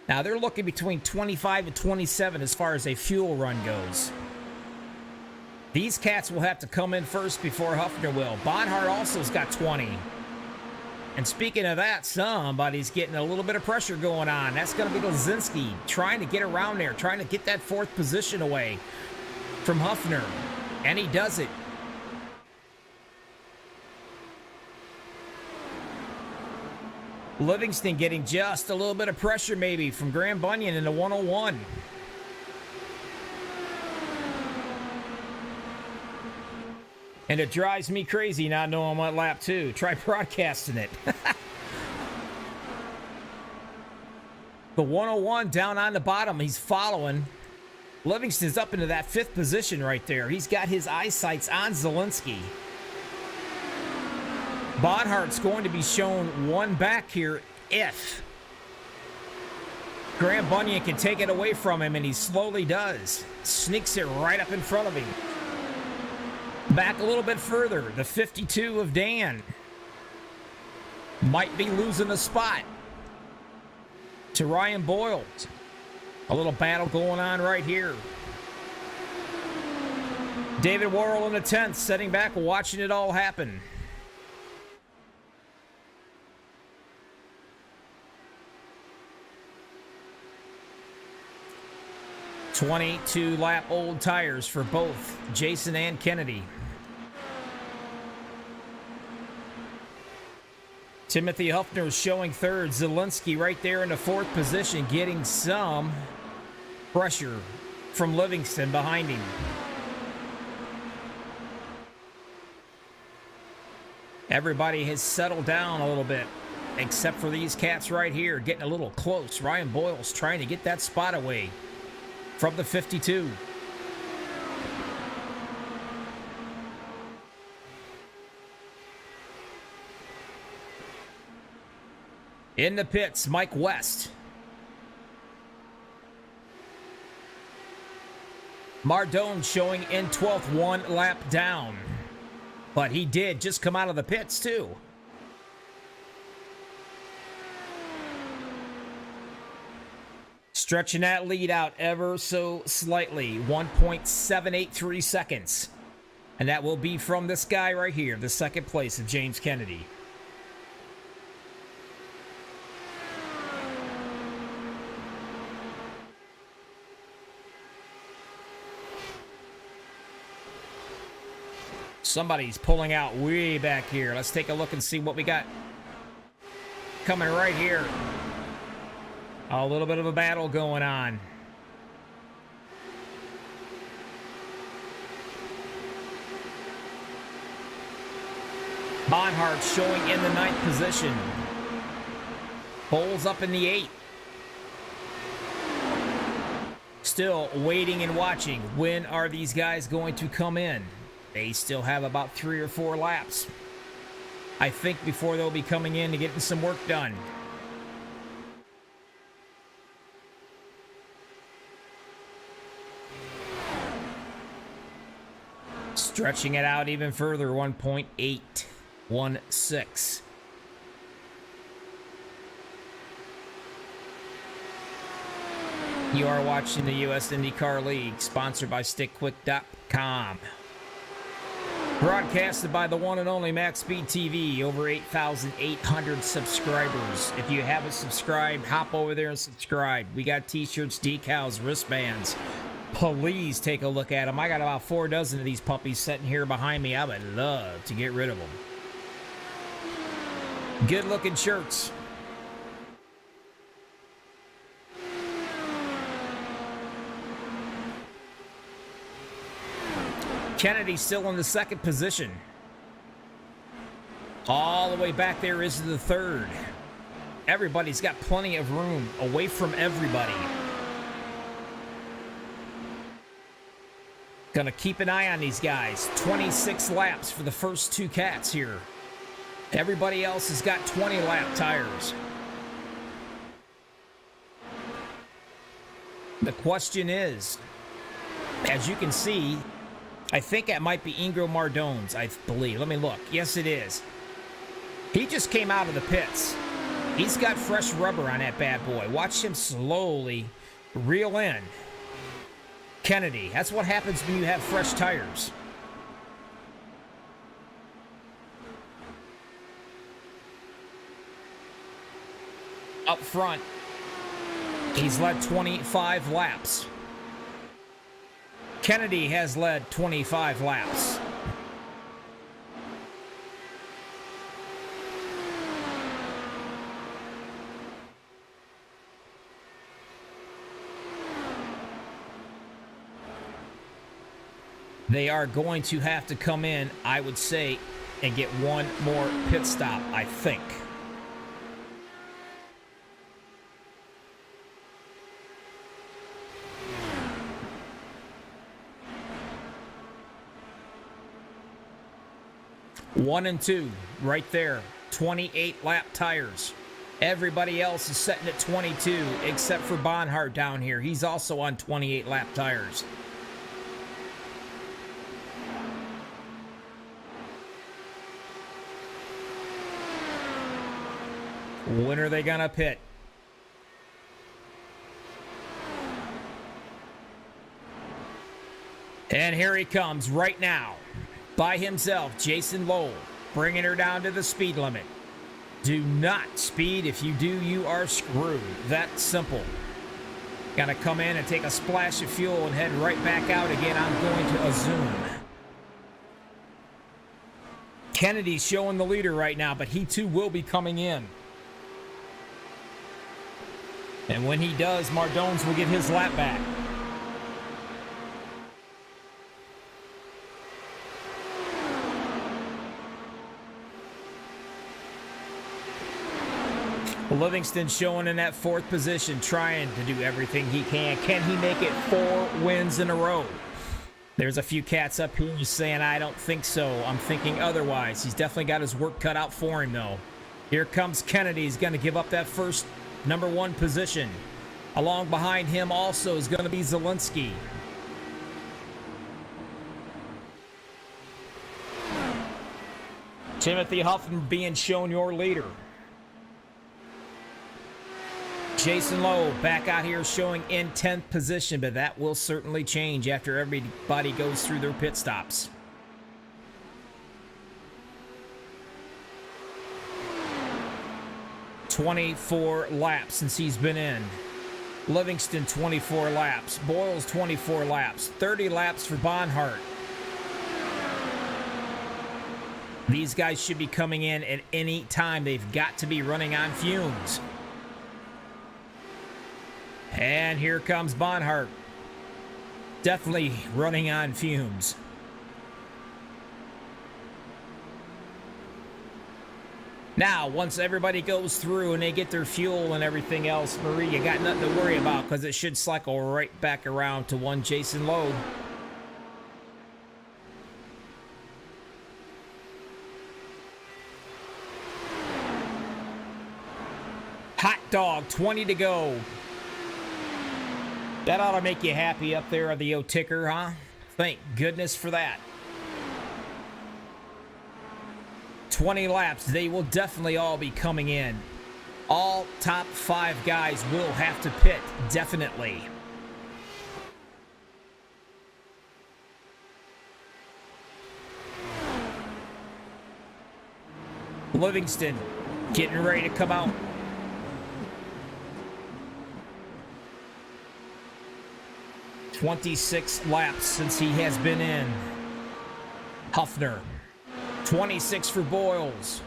Now, they're looking between 25 and 27 as far as a fuel run goes. These cats will have to come in first before Huffner will. Bonhart also's got 20. And speaking of that, somebody's getting a little bit of pressure going on. That's going to be Lazinski trying to get around there, trying to get that 4th position away from Huffner. And he does it. Livingston getting just a little bit of pressure maybe from Grand Bunyan in the 101. And it drives me crazy not knowing what lap 2. Try broadcasting it. The 101 down on the bottom. He's following. Livingston's up into that 5th position right there. He's got his eyesights on Zelensky. Bonhart's going to be shown 1 back here if Grand Bunyan can take it away from him, and he slowly does. Sneaks it right up in front of him. Back a little bit further, the 52 of Dan might be losing a spot to Ryan Boyle. A little battle going on right here. David Worrell in the 10th, sitting back, watching it all happen. "22-lap old tires for both Jason and Kennedy." Timothy Huffner showing 3rd. Zelensky right there in the 4th position, getting some pressure from Livingston behind him. Everybody has settled down a little bit, except for these cats right here, getting a little close. Ryan Boyle's trying to get that spot away from the 52. In the pits, Mike West. Mardone showing in 12th, 1 lap down. But he did just come out of the pits, too. Stretching that lead out ever so slightly. 1.783 seconds. And that will be from this guy right here, the second place of James Kennedy. Somebody's pulling out way back here. Let's take a look and see what we got coming right here. A little bit of a battle going on. Bonhart showing in the 9th position. Bowles up in the 8th. Still waiting and watching. When are these guys going to come in? They still have about 3 or 4 laps, I think, before they'll be coming in to getting some work done. Stretching it out even further, 1.816. You are watching the U.S. IndyCar League, sponsored by StickQuick.com. Broadcasted by the one and only MaxspeedTV, over 8,800 subscribers. If you haven't subscribed, hop over there and subscribe. We got T-shirts, decals, wristbands. Please take a look at them. I got about 4 dozen of these puppies sitting here behind me. I would love to get rid of them. Good looking shirts. Kennedy still in the 2nd position. All the way back there is the 3rd. Everybody's got plenty of room away from everybody. Gonna keep an eye on these guys. 26 laps for the first 2 cats here. Everybody else has got 20 lap tires. The question is, as you can see, I think that might be Ingro Mardone's, I believe. Let me look. Yes, it is. He just came out of the pits. He's got fresh rubber on that bad boy. Watch him slowly reel in. Kennedy, that's what happens when you have fresh tires. Up front, he's led 25 laps. Kennedy has led 25 laps. They are going to have to come in, I would say, and get one more pit stop, I think. One and 2, right there. 28 lap tires. Everybody else is sitting at 22, except for Bonhart down here. He's also on 28 lap tires. When are they gonna pit? And here he comes right now. By himself, Jason Lowell, bringing her down to the speed limit. Do not speed. If you do, you are screwed. That simple. Gotta come in and take a splash of fuel and head right back out again. I'm going to Azum. Kennedy's showing the leader right now, but he too will be coming in. And when he does, Mardones will get his lap back. Livingston showing in that 4th position, trying to do everything he can. Can he make it 4 wins in a row? There's a few cats up here just saying, I don't think so. I'm thinking otherwise. He's definitely got his work cut out for him, though. Here comes Kennedy. He's going to give up that first number 1 position. Along behind him also is going to be Zelensky. Timothy Huffner being shown your leader. Jason Lowe back out here showing in 10th position, but that will certainly change after everybody goes through their pit stops. "24 laps since he's been in. Livingston 24 laps. Boyles 24 laps. 30 laps for Bonhart. These guys should be coming in at any time. They've got to be running on fumes. And here comes Bonhart. Definitely running on fumes. Now, once everybody goes through and they get their fuel and everything else, Marie, you got nothing to worry about because it should cycle right back around to one Jason Lowe. Hot dog, 20 to go. That ought to make you happy up there on the O-ticker, huh? Thank goodness for that. 20 laps. They will definitely all be coming in. All top 5 guys will have to pit, definitely. Livingston getting ready to come out. "26 laps since he has been in. Huffner, 26 for Boyles.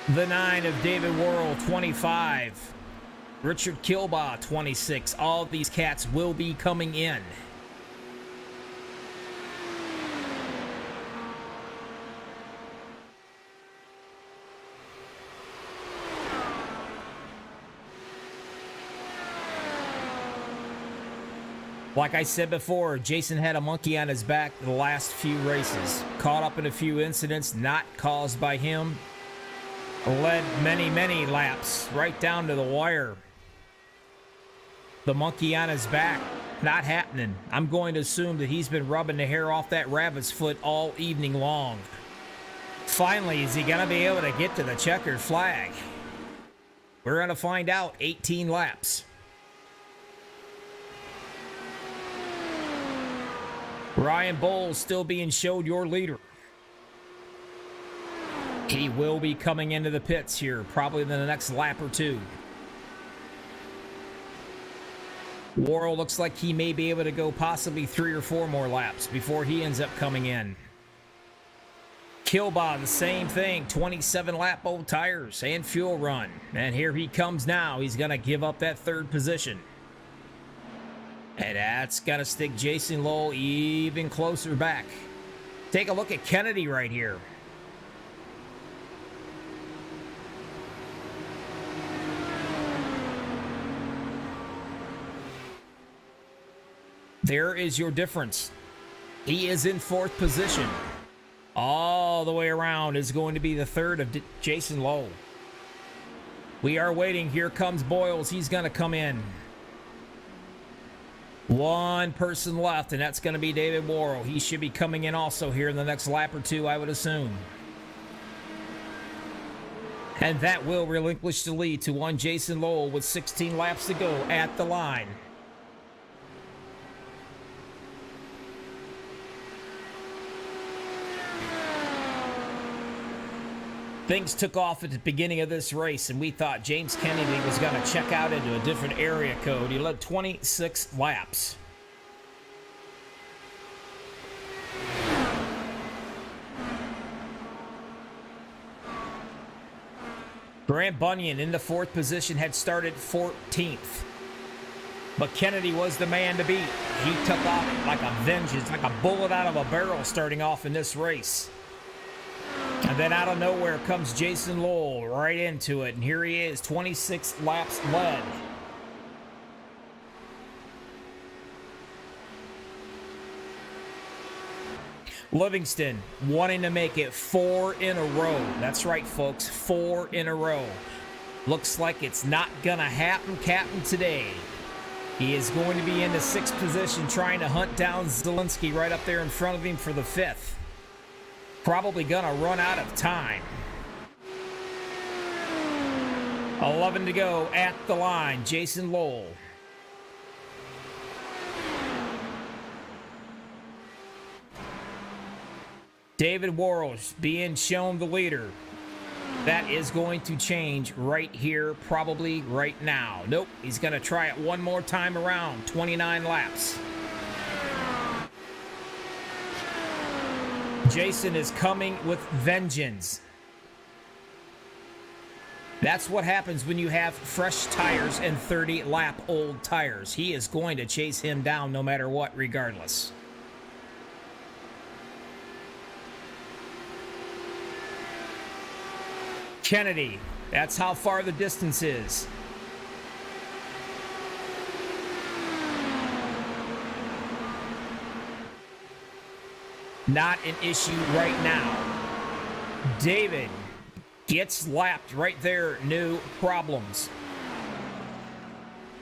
The 9 of David Worrell, 25. Richard Kilbaugh, 26. All of these cats will be coming in. Like I said before, Jason had a monkey on his back the last few races. Caught up in a few incidents not caused by him. Led many, many laps right down to the wire. The monkey on his back, not happening. I'm going to assume that he's been rubbing the hair off that rabbit's foot all evening long. Finally, is he going to be able to get to the checkered flag? We're going to find out. 18 laps. Ryan Bowles still being showed your leader. He will be coming into the pits here probably in the next lap or two. Worrell looks like he may be able to go possibly 3 or 4 more laps before he ends up coming in. Kilbaugh, the same thing. 27 lap old tires and fuel run. And here he comes now. He's going to give up that 3rd position. And that's got to stick Jason Lowe even closer back. Take a look at Kennedy right here. There is your difference. He is in 4th position. All the way around is going to be the 3rd of Jason Lowe. We are waiting. Here comes Boyles. He's going to come in. One person left, and that's going to be David Worrell. He should be coming in also here in the next lap or two, I would assume. And that will relinquish the lead to one Jason Lowe with 16 laps to go at the line. Things took off at the beginning of this race, and we thought James Kennedy was going to check out into a different area code. He led 26 laps. Grant Bunyan in the 4th position had started 14th. But Kennedy was the man to beat. He took off like a vengeance, like a bullet out of a barrel starting off in this race. And then out of nowhere comes Jason Lowell right into it. And here he is, 26 laps led. Livingston wanting to make it 4 in a row. That's right, folks, 4 in a row. Looks like it's not going to happen, Captain, today. He is going to be in the 6th position trying to hunt down Zielinski right up there in front of him for the 5th. Probably going to run out of time. 11 to go at the line. Jason Lowell. David Worrell's being shown the leader. That is going to change right here, probably right now. Nope, he's going to try it one more time around. 29 laps. Jason is coming with vengeance. That's what happens when you have fresh tires and 30-lap-old tires. He is going to chase him down no matter what, regardless. Kennedy, that's how far the distance is. Not an issue right now. David gets lapped right there, no problems.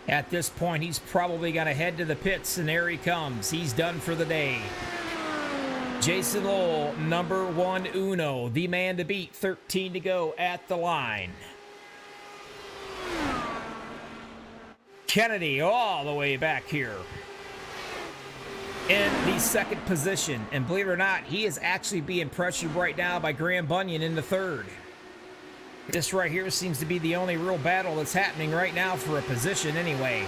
At this point, he's probably going to head to the pits, and there he comes. He's done for the day. Jason Lowell, number 1 uno, the man to beat, 13 to go at the line. Kennedy all the way back here in the 2nd position. And believe it or not, he is actually being pressured right now by Graham Bunyan in the 3rd. This right here seems to be the only real battle that's happening right now for a position anyway.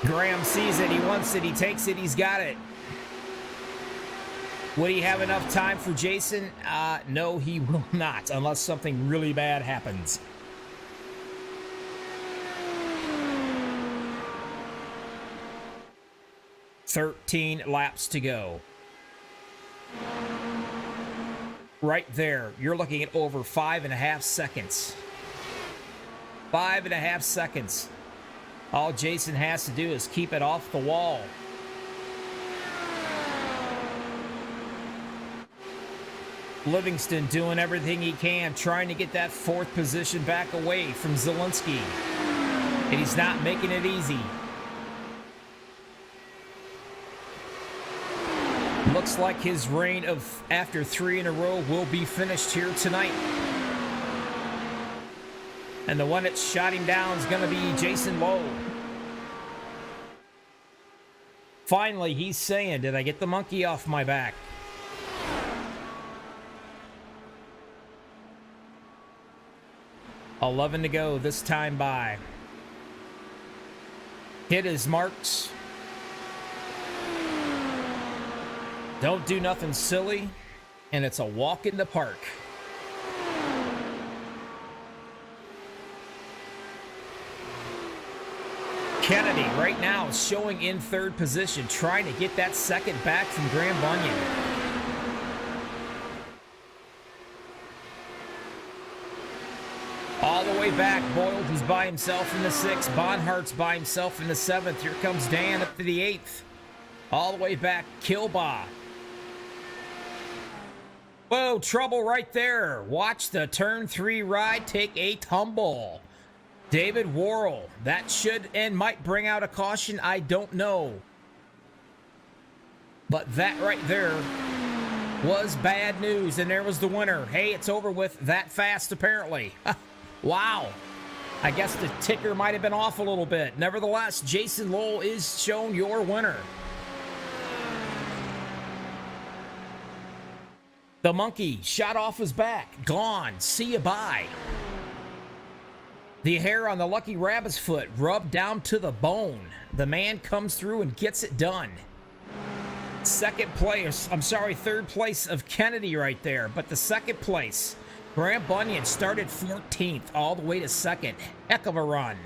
Graham sees it, he wants it, he takes it, he's got it. Would he have enough time for Jason? No, he will not, unless something really bad happens. "13 laps to go." Right there, you're looking at over 5.5 seconds. 5.5 seconds. All Jason has to do is keep it off the wall. Livingston doing everything he can, trying to get that 4th position back away from Zielinski. And he's not making it easy. Looks like his reign of after 3 in a row will be finished here tonight. And the one that shot him down is going to be Jason Lowell. Finally, he's saying, did I get the monkey off my back? $11 to go this time by. Hit his marks. Don't do nothing silly. And it's a walk in the park. Kennedy right now is showing in 3rd position, trying to get that 2nd back from Graham Bunyan. All the way back, Boyle is by himself in the 6th. Bonhart's by himself in the 7th. Here comes Dan up to the 8th. All the way back, Kilbaugh. Whoa, trouble right there. Watch the turn 3 ride take a tumble. David Worrell, that should and might bring out a caution, I don't know. But that right there was bad news, and there was the winner. Hey, it's over with that fast, apparently. Wow. I guess the ticker might have been off a little bit. Nevertheless, Jason Lowell is shown your winner. The monkey shot off his back. Gone. See you, bye. The hair on the Lucky Rabbit's foot rubbed down to the bone. The man comes through and gets it done. 2nd place, I'm sorry, 3rd place of Kennedy right there. But the 2nd place, Graham Bunyan started 14th all the way to 2nd. Heck of a run.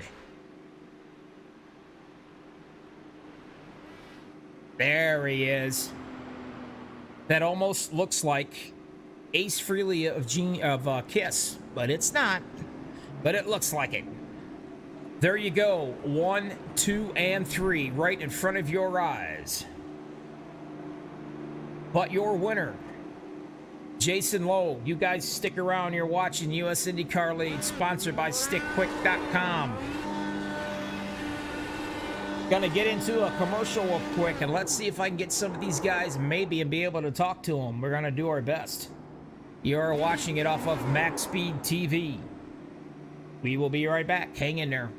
There he is. That almost looks like Ace Frehley of Kiss, but it's not. But it looks like it. There you go. 1, 2, and 3 right in front of your eyes. But your winner, Jason Lowe. You guys stick around. You're watching US IndyCar League, sponsored by StickQuick.com. Gonna get into a commercial real quick, and let's see if I can get some of these guys maybe and be able to talk to them. We're gonna do our best. You're watching it off of MaxspeedTV TV. We will be right back. Hang in there.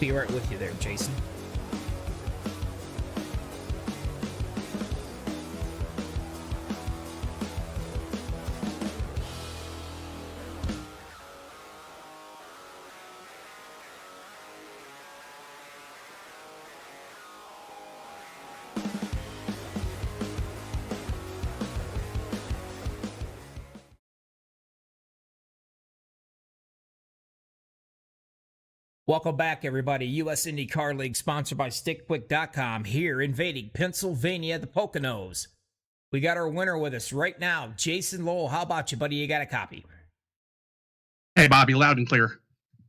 Be right with you there, Jason. Welcome back, everybody. U.S. IndyCar League, sponsored by StickQuick.com, here invading Pennsylvania, the Poconos. We got our winner with us right now, Jason Lowell. How about you, buddy? You got a copy? Hey, Bobby, loud and clear.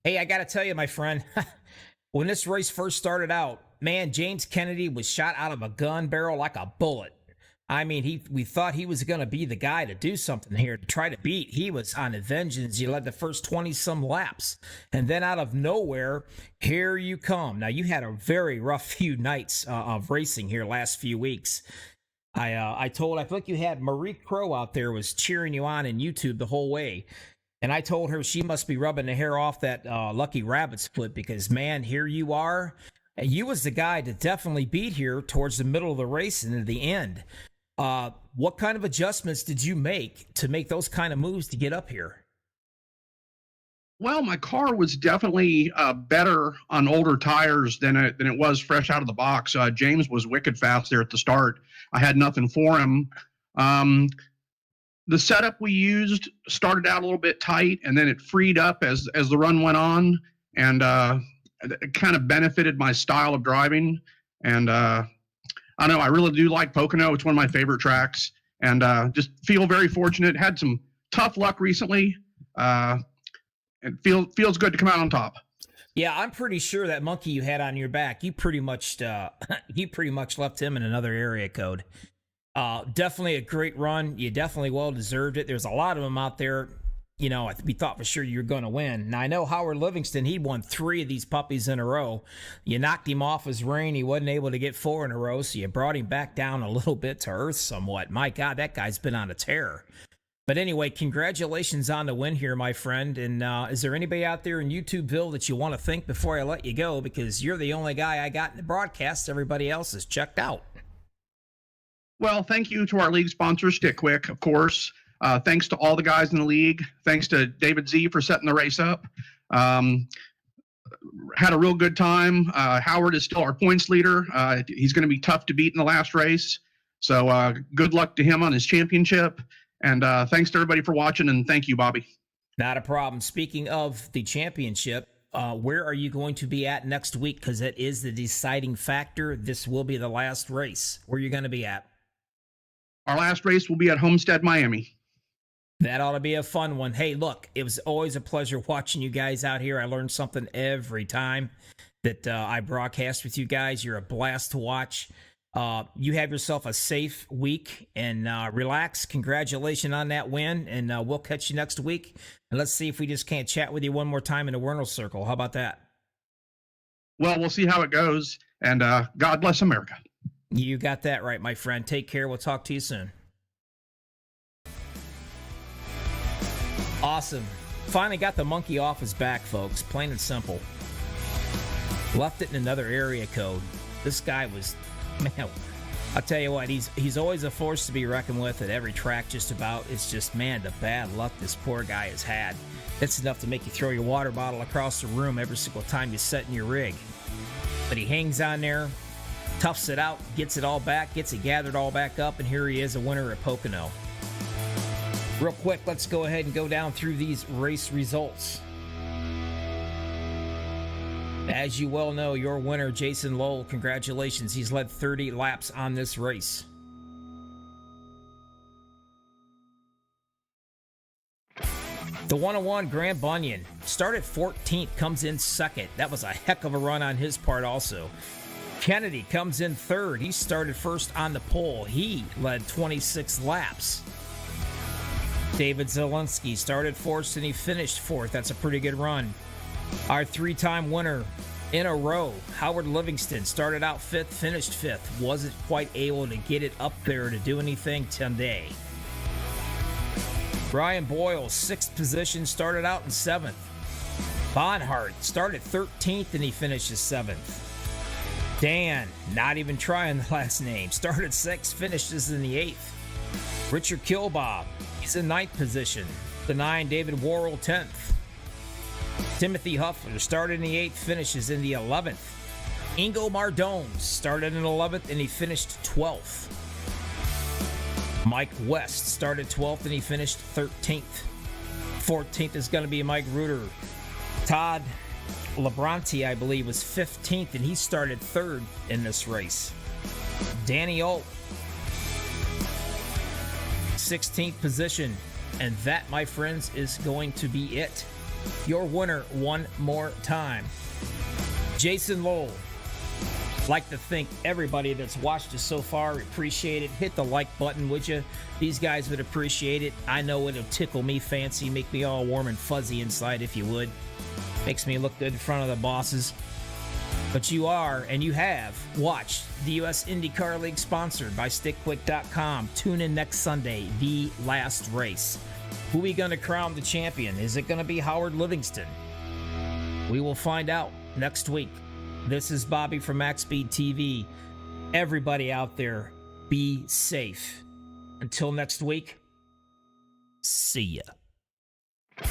Hey, I got to tell you, my friend, when this race first started out, man, James Kennedy was shot out of a gun barrel like a bullet. I mean, we thought he was going to be the guy to do something here, to try to beat. He was on a vengeance. He led the first 20-some laps. And then out of nowhere, here you come. Now, you had a very rough few nights of racing here last few weeks. I feel like you had Marie Crow out there was cheering you on in YouTube the whole way. And I told her she must be rubbing the hair off that Lucky Rabbit split because, man, here you are. You was the guy to definitely beat here towards the middle of the race and at the end. What kind of adjustments did you make to make those kind of moves to get up here? Well, my car was definitely better on older tires than it was fresh out of the box. James was wicked fast there at the start. I had nothing for him. The setup we used started out a little bit tight, and then it freed up as the run went on, and it kind of benefited my style of driving. And I don't know, I really do like Pocono. It's one of my favorite tracks, and just feel very fortunate. Had some tough luck recently. It feels good to come out on top. Yeah, I'm pretty sure that monkey you had on your back, you pretty much left him in another area code. Definitely a great run. You definitely well deserved it. There's a lot of them out there. You know, we thought for sure you were going to win. Now, I know Howard Livingston, he won 3 of these puppies in a row. You knocked him off his reign. He wasn't able to get 4 in a row, so you brought him back down a little bit to earth somewhat. My God, that guy's been on a tear. But anyway, congratulations on the win here, my friend. And is there anybody out there in YouTubeville that you want to thank before I let you go? Because you're the only guy I got in the broadcast. Everybody else is checked out. Well, thank you to our league sponsor, StickQuick, of course. Thanks to all the guys in the league. Thanks to David Z for setting the race up. Had a real good time. Howard is still our points leader. He's going to be tough to beat in the last race. So good luck to him on his championship. And thanks to everybody for watching. And thank you, Bobby. Not a problem. Speaking of the championship, where are you going to be at next week? Because it is the deciding factor. This will be the last race. Where are you going to be at? Our last race will be at Homestead, Miami. That ought to be a fun one. Hey, look, it was always a pleasure watching you guys out here. I learned something every time that I broadcast with you guys. You're a blast to watch. You have yourself a safe week and relax. Congratulations on that win, and we'll catch you next week. And let's see if we just can't chat with you one more time in the Wernal Circle. How about that? Well, we'll see how it goes, and God bless America. You got that right, my friend. Take care. We'll talk to you soon. Awesome. Finally got the monkey off his back, folks. Plain and simple. Left it in another area code. This guy was, man, I'll tell you what, he's always a force to be reckoned with at every track just about. It's just, man, the bad luck this poor guy has had. It's enough to make you throw your water bottle across the room every single time you set in your rig. But he hangs on there, toughs it out, gets it all back, gets it gathered all back up, and here he is, a winner at Pocono. Real quick, let's go ahead and go down through these race results. As you well know, your winner, Jason Lowell, congratulations. He's led 30 laps on this race. The 101 Grand Bunyan started 14th, comes in second. That was a heck of a run on his part also. Kennedy comes in third. He started first on the pole. He led 26 laps. David Zielinski started fourth and he finished fourth. That's a pretty good run. Our three-time winner in a row, Howard Livingston, started out fifth, finished fifth. Wasn't quite able to get it up there to do anything today. Brian Boyle, sixth position, started out in seventh. Bonhart started 13th and he finishes seventh. Dan, not even trying the last name, started sixth, finishes in the eighth. Richard Kilbob, he's in ninth position. The 9, David Worrell, 10th. Timothy Huffner started in the 8th, finishes in the 11th. Ingo Mardones started in 11th and he finished 12th. Mike West started 12th and he finished 13th. 14th is going to be Mike Reuter. Todd Labronte, I believe, was 15th and he started 3rd in this race. Danny Olt, 16th position. And that, my friends, is going to be it. Your winner one more time, Jason Lowell. Like to thank everybody that's watched us so far. Appreciate it. Hit the like button, would you? These guys would appreciate it. I know it'll tickle me fancy, make me all warm and fuzzy inside if you would. Makes me look good in front of the bosses. But you are, and you have, watched the U.S. IndyCar League sponsored by StickQuick.com. Tune in next Sunday, the last race. Who are we going to crown the champion? Is it going to be Howard Livingston? We will find out next week. This is Bobby from MaxspeedTV. Everybody out there, be safe. Until next week, see ya.